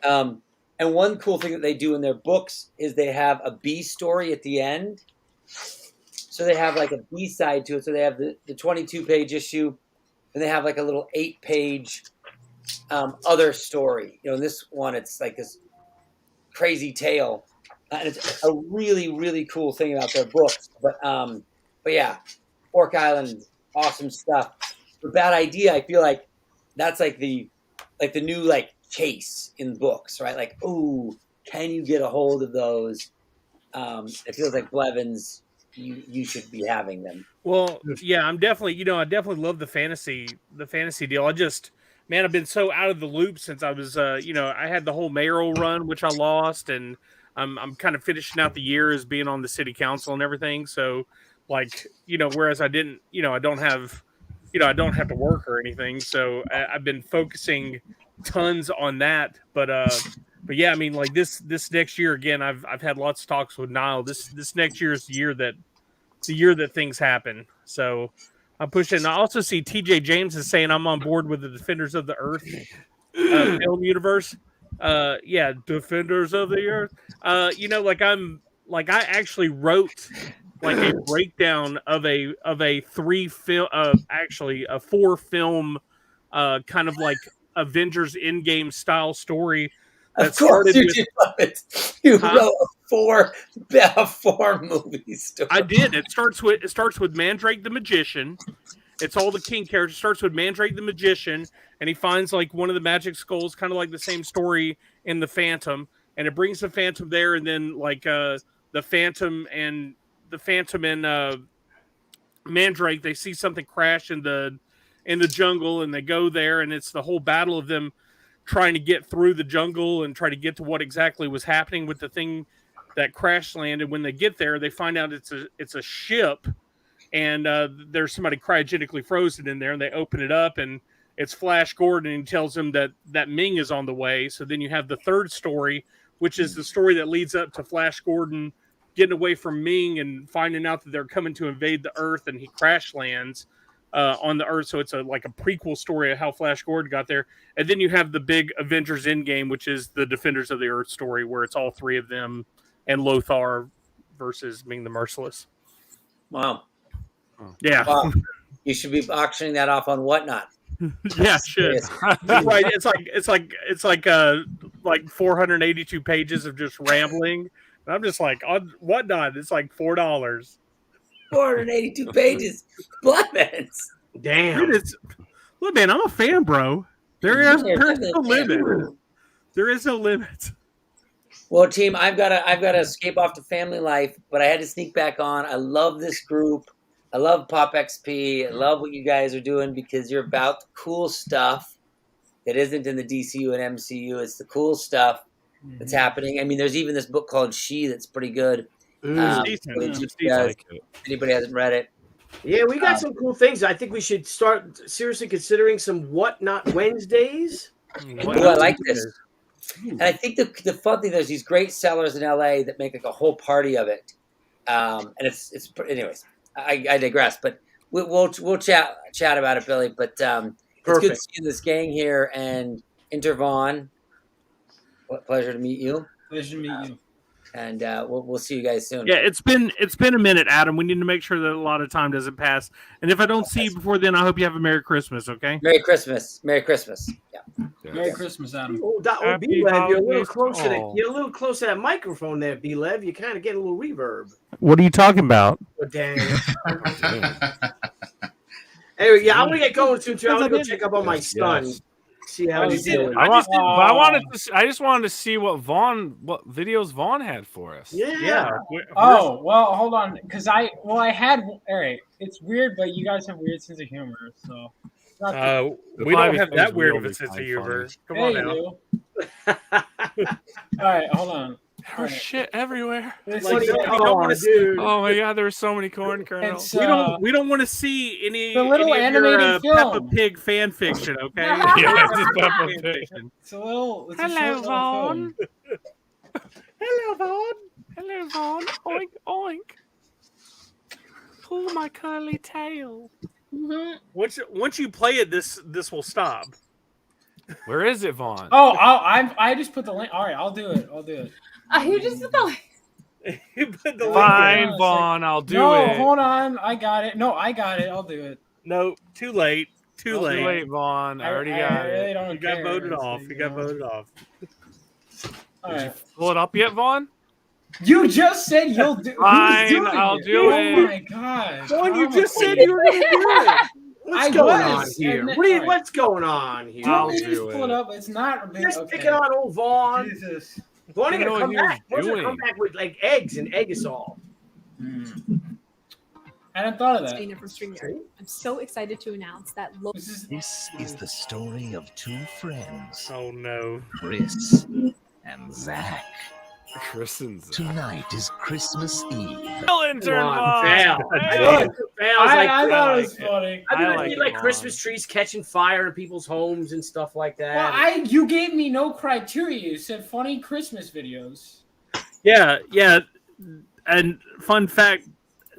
And one cool thing that they do in their books is they have a B story at the end. So they have like a B side to it. So they have the 22-page issue, and they have like a little 8-page other story. In this one, it's like this crazy tale. And it's a really, really cool thing about their books. But yeah, Orc Island, awesome stuff. For Bad Idea, I feel like that's like the new like chase in books, right? Like, ooh, can you get a hold of those? It feels like Blevins, you should be having them. Well, yeah, I'm definitely, I definitely love the fantasy deal. man, I've been so out of the loop since I was, I had the whole mayoral run, which I lost, and I'm kind of finishing out the year as being on the city council and everything. So, like, whereas I didn't, I don't have, I don't have to work or anything. So I've been focusing tons on that. But yeah, I mean, like this next year again, I've had lots of talks with Niall. This next year is the year that things happen. So I'm pushing. I also see TJ James is saying I'm on board with the Defenders of the Earth film universe. Yeah, Defenders of the Earth. I actually wrote like a breakdown of a 4 film kind of like Avengers Endgame style story. Of course you did love it. You wrote a 4 movie story. I did. It starts with Mandrake the Magician. It's all the King characters. It starts with Mandrake the Magician, and he finds like one of the magic skulls, kind of like the same story in the Phantom, and it brings the Phantom there, and then like the Phantom and Mandrake, they see something crash in the jungle, and they go there, and it's the whole battle of them trying to get through the jungle and try to get to what exactly was happening with the thing that crash landed. When they get there, they find out it's a ship, and there's somebody cryogenically frozen in there, and they open it up, and it's Flash Gordon, and he tells them that Ming is on the way. So then you have the third story, which is the story that leads up to Flash Gordon getting away from Ming and finding out that they're coming to invade the Earth, and he crash lands on the Earth. So it's like a prequel story of how Flash Gordon got there. And then you have the big Avengers Endgame, which is the Defenders of the Earth story, where it's all 3 of them and Lothar versus Ming the Merciless. Wow. Yeah. Wow. You should be auctioning that off on Whatnot. Yeah, shit. Right. It's like 482 pages of just rambling. And I'm just like, on Whatnot, it's like $4. 482 pages. Bloodmans. Damn. Look, man, I'm a fan, bro. There is no limit. There is no limit. Well, team, I've got to escape off to family life, but I had to sneak back on. I love this group. I love Pop XP. I love what you guys are doing because you're about the cool stuff that isn't in the DCU and MCU. It's the cool stuff that's happening. I mean, there's even this book called She that's pretty good. It's decent. Anybody hasn't read it. Yeah, we got some cool things. I think we should start seriously considering some Whatnot Wednesdays. Oh, I like this. And I think the fun thing, there's these great sellers in LA that make like a whole party of it. And it's anyways, I digress, but we'll chat about it, Billy. But it's good seeing this gang here and Intervon. What pleasure to meet you. Pleasure to meet you. And we'll see you guys soon. Yeah, it's been a minute, Adam. We need to make sure that a lot of time doesn't pass. And if I don't see you before then, I hope you have a Merry Christmas. Okay. Merry Christmas. Merry Christmas. Yeah. Merry Christmas, Adam. Oh, B-Lev, you're a little closer. You're a little closer to that microphone there, B-Lev. You kind of get a little reverb. What are you talking about? Oh, dang. Anyway, yeah, I'm gonna get going soon too. I'm gonna go check up on my son. Yes. See how he's doing. I just wanted to see what videos Vaughn had for us. Yeah. Oh, well, hold on, because I had. All right, it's weird, but you guys have weird sense of humor, so. We don't have that weird of a sense of humor. Come on now. All right, hold on. There's shit everywhere. Oh my god, there's so many corn kernels. We don't want to see any the little any animated of your, film. Peppa Pig fan fiction, okay? Yeah, it's Peppa Pig. It's a little. It's Hello, Vaughn. Hello, Vaughn. Hello, Vaughn. Oink, oink. Pull my curly tail. Mm-hmm. Once you play it, this will stop. Where is it, Vaughn? Oh, I just put the link. All right, I'll do it. You just put the link. You put the Fine, Vaughn. I'll do it. No, hold on. I got it. No, I got it. I'll do it. No, too late. Too late. Too late, Vaughn. I already got it. Really don't You got care. voted off. You got voted off. All Did you right. pull it up yet, Vaughn? You just said you'll do. Fine, I'll do it. Oh my god. Vaughn, you just said you were going to do it. What's going on here? What's going on here? I'll just do pull it up. It's not. Just picking on old Vaughn. Jesus. Vaughn gonna come back. What's Vaughn's gonna come back with like eggs and eggisol. And I hadn't thought of that. Dana from StreamYard. I'm so excited to announce that. This is the story of two friends. Oh no. Chris and Zach. Chris and Zach. Tonight is Christmas Eve. Intern I thought it was funny. I'm gonna see Christmas trees catching fire in people's homes and stuff like that. Well, you gave me no criteria. You said funny Christmas videos. Yeah. And fun fact,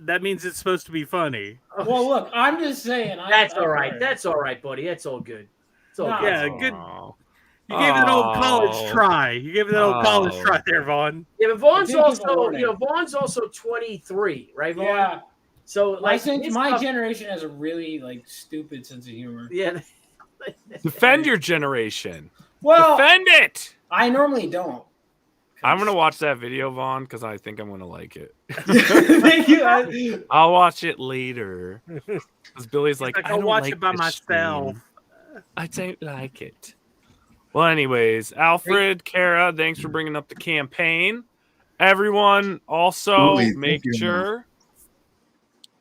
that means it's supposed to be funny. Well, look, I'm just saying. That's all right. That's all right, buddy. That's all good. It's all good. Yeah, good. You gave it an old college try. You gave it an old college try there, Vaughn. Yeah, but Vaughn's also 23, right, Vaughn? Yeah. So I think my generation has a really stupid sense of humor. Yeah. Defend your generation. Well, defend it. I normally don't. I'm gonna watch that video, Vaughn, because I think I'm gonna like it. Thank you. I'll watch it later. Because Billy's like, I'll watch it by myself. I don't like it. Well, anyways, Alfred, Kara, thanks for bringing up the campaign. Everyone, also make sure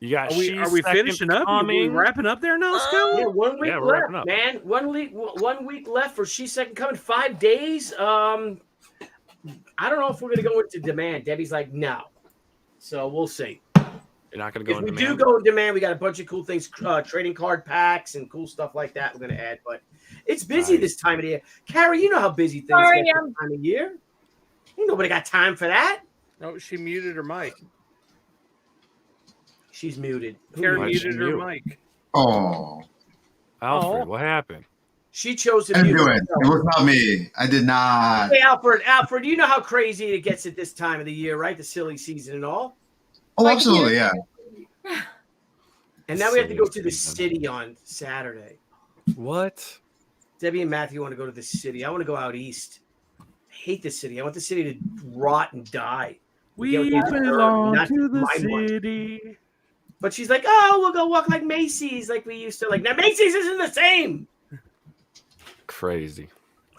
you got. Are we finishing up? Are we wrapping up there now, Scott? Yeah, 1 week left, man. 1 week left for She's Second Coming. 5 days. I don't know if we're going to go into demand. Debbie's like, no. So we'll see. You're not going to go into in demand? If we do go in demand, we got a bunch of cool things, trading card packs and cool stuff like that we're going to add. But it's busy this time of the year. Carrie, you know how busy things get this time of year. Ain't nobody got time for that. No, she muted her mic. She's muted. Karen muted her mic. Oh. Alfred, what happened? She chose to I mute didn't do it. herself. It was not me. I did not. Hey, Alfred, you know how crazy it gets at this time of the year, right? The silly season and all. Oh, absolutely, yeah. And now we have to go to the city on Saturday. What? Debbie and Matthew want to go to the city. I want to go out east. I hate the city. I want the city to rot and die. We belong to the city. But she's like, oh, we'll go walk like Macy's like we used to. Like, now Macy's isn't the same. Crazy.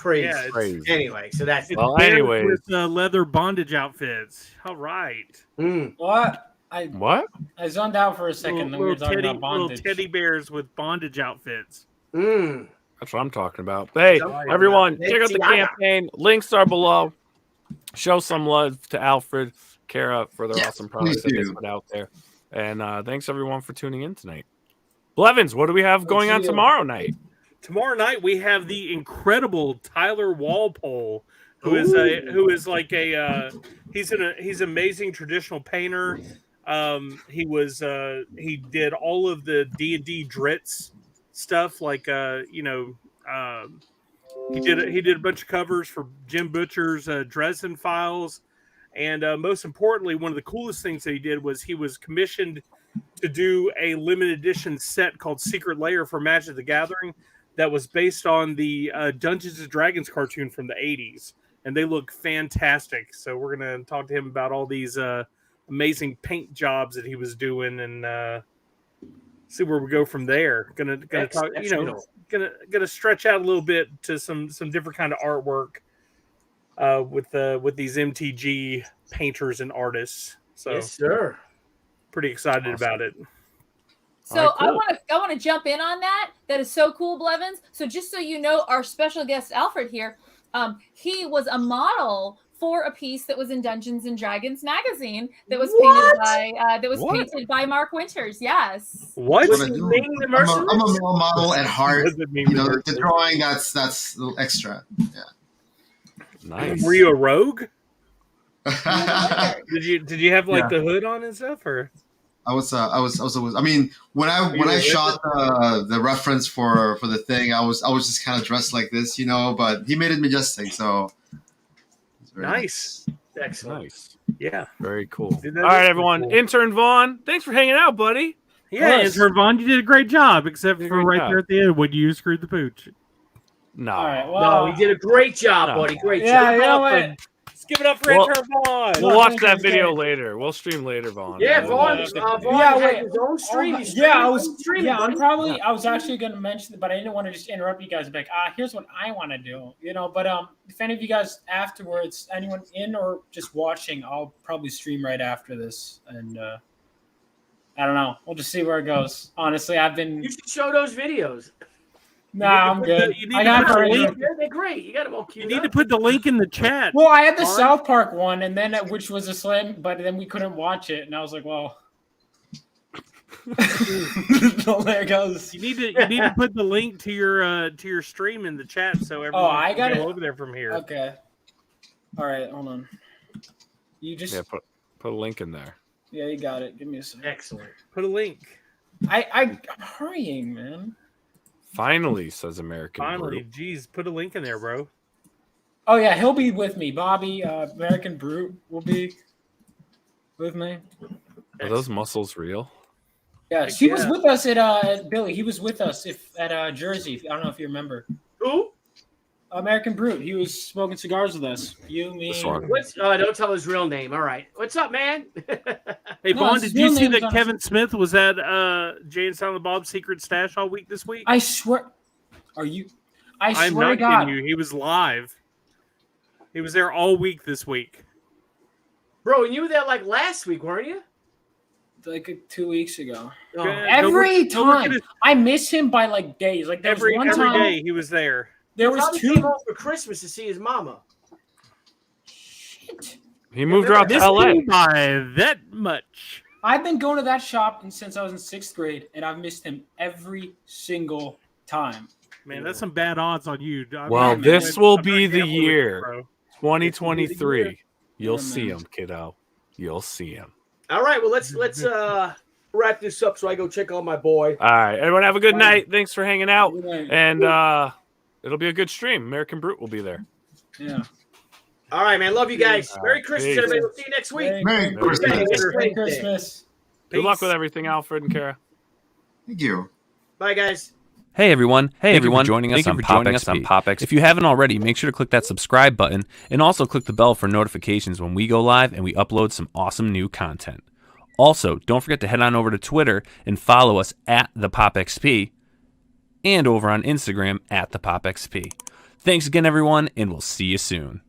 Yeah, crazy. Anyway, so that's it. Well, anyway. With leather bondage outfits. All right. What? What? I zoned out for a second. Then we were talking about bondage. Little teddy bears with bondage outfits. That's what I'm talking about. Hey, everyone, check out the campaign. Links are below. Show some love to Alfred, Kara for their awesome products that they put out there. And thanks, everyone, for tuning in tonight. Blevins, what do we have going on tomorrow night? Tomorrow night we have the incredible Tyler Walpole, he's an amazing traditional painter. He did all of the D&D Dritz stuff, he did a bunch of covers for Jim Butcher's Dresden Files, and most importantly, one of the coolest things that he did was he was commissioned to do a limited edition set called Secret Lair for Magic the Gathering that was based on the Dungeons and Dragons cartoon from the 80s, and they look fantastic. So we're gonna talk to him about all these amazing paint jobs that he was doing, and see where we go from there. Gonna talk, gonna stretch out a little bit to some different kind of artwork with these MTG painters and artists. So yes, sir. Pretty excited about it. So right, cool. I want to jump in on that. That is so cool, Blevins. So just so you know, our special guest Alfred here, he was a model for a piece that was in Dungeons and Dragons magazine that was painted by Mark Winters. Yes. What? I'm a male model at heart. The drawing that's a little extra. Yeah. Nice. Were you a rogue? Did you have the hood on and stuff, or? I was. I mean, when I shot the reference for the thing, I was just kind of dressed like this, But he made it majestic, so. Nice. Excellent. Nice. Yeah. Very cool. All right, everyone. Cool. Intern Vaughn, thanks for hanging out, buddy. Yeah, Intern Vaughn, you did a great job, except for there at the end when you screwed the pooch. No. All right, well, no, he did a great job, buddy. Great job. Yeah, give it up for Intern Vaughn. We'll watch that video later. We'll stream later, Vaughn. Yeah, Vaughn had his own stream. I was actually going to mention it, but I didn't want to just interrupt you guys. Like, here's what I want to do, But if any of you guys afterwards, anyone in or just watching, I'll probably stream right after this, and I don't know. We'll just see where it goes. Honestly, I've been. You should show those videos. Nah, I'm good. I got put the it. link- They're great. You got them all queued You need to up. put the link in the chat. Well, I had the Vaughn. South Park one, and then which was a slim, but then we couldn't watch it, and I was like, well. There it goes. You need to put the link to your stream in the chat so everyone I got can go it. over there from here. Okay. All right, hold on. You just put a link in there. Yeah, you got it. Give me a second. Excellent. Put a link. I'm hurrying, man. Finally, says American Finally, Brew. geez, put a link in there, bro. Oh yeah, he'll be with me. Bobby, American Brute will be with me. Are those muscles real? Yeah, he was with us at Billy. He was with us at Jersey. I don't know if you remember. Who? American Brute. He was smoking cigars with us. You, me. Don't tell his real name. All right. What's up, man? Hey, No, Vaughn, his did you real Oh, see name's that on- Kevin Smith was at Jay and Silent Bob's Secret Stash all week this week? I swear. Are you? I I'm swear not to God. kidding you. He was live. He was there all week this week. Bro, you were there like last week, weren't you? Like 2 weeks ago. Oh. Every Go look at time his- I miss him by like days. Like there every was one time day he was there. there He was probably two. came home for Christmas to see his mama. He moved out to LA. By that much. I've been going to that shop since I was in 6th grade, and I've missed him every single time. Man, that's some bad odds on you. I Well, mean, this I'm will not be the gambling with you, year. bro. 2023. You'll Yeah, see man. him, kiddo. You'll see him. All right, well let's wrap this up so I go check on my boy. All right, everyone have a good night. Thanks for hanging out. Good night. And it'll be a good stream. American Brute will be there. Yeah. All right, man. Love you guys. Merry Christmas, peace. everybody. We'll see you next week. Merry Christmas. Merry Christmas. Good luck with everything, Alfred and Kara. Thank you. Bye, guys. Hey everyone! Thank you for joining us Thank you on for Pop joining us on XP. Pop XP. If you haven't already, make sure to click that subscribe button and also click the bell for notifications when we go live and we upload some awesome new content. Also, don't forget to head on over to Twitter and follow us at the Pop XP and over on Instagram at the Pop XP. Thanks again, everyone, and we'll see you soon.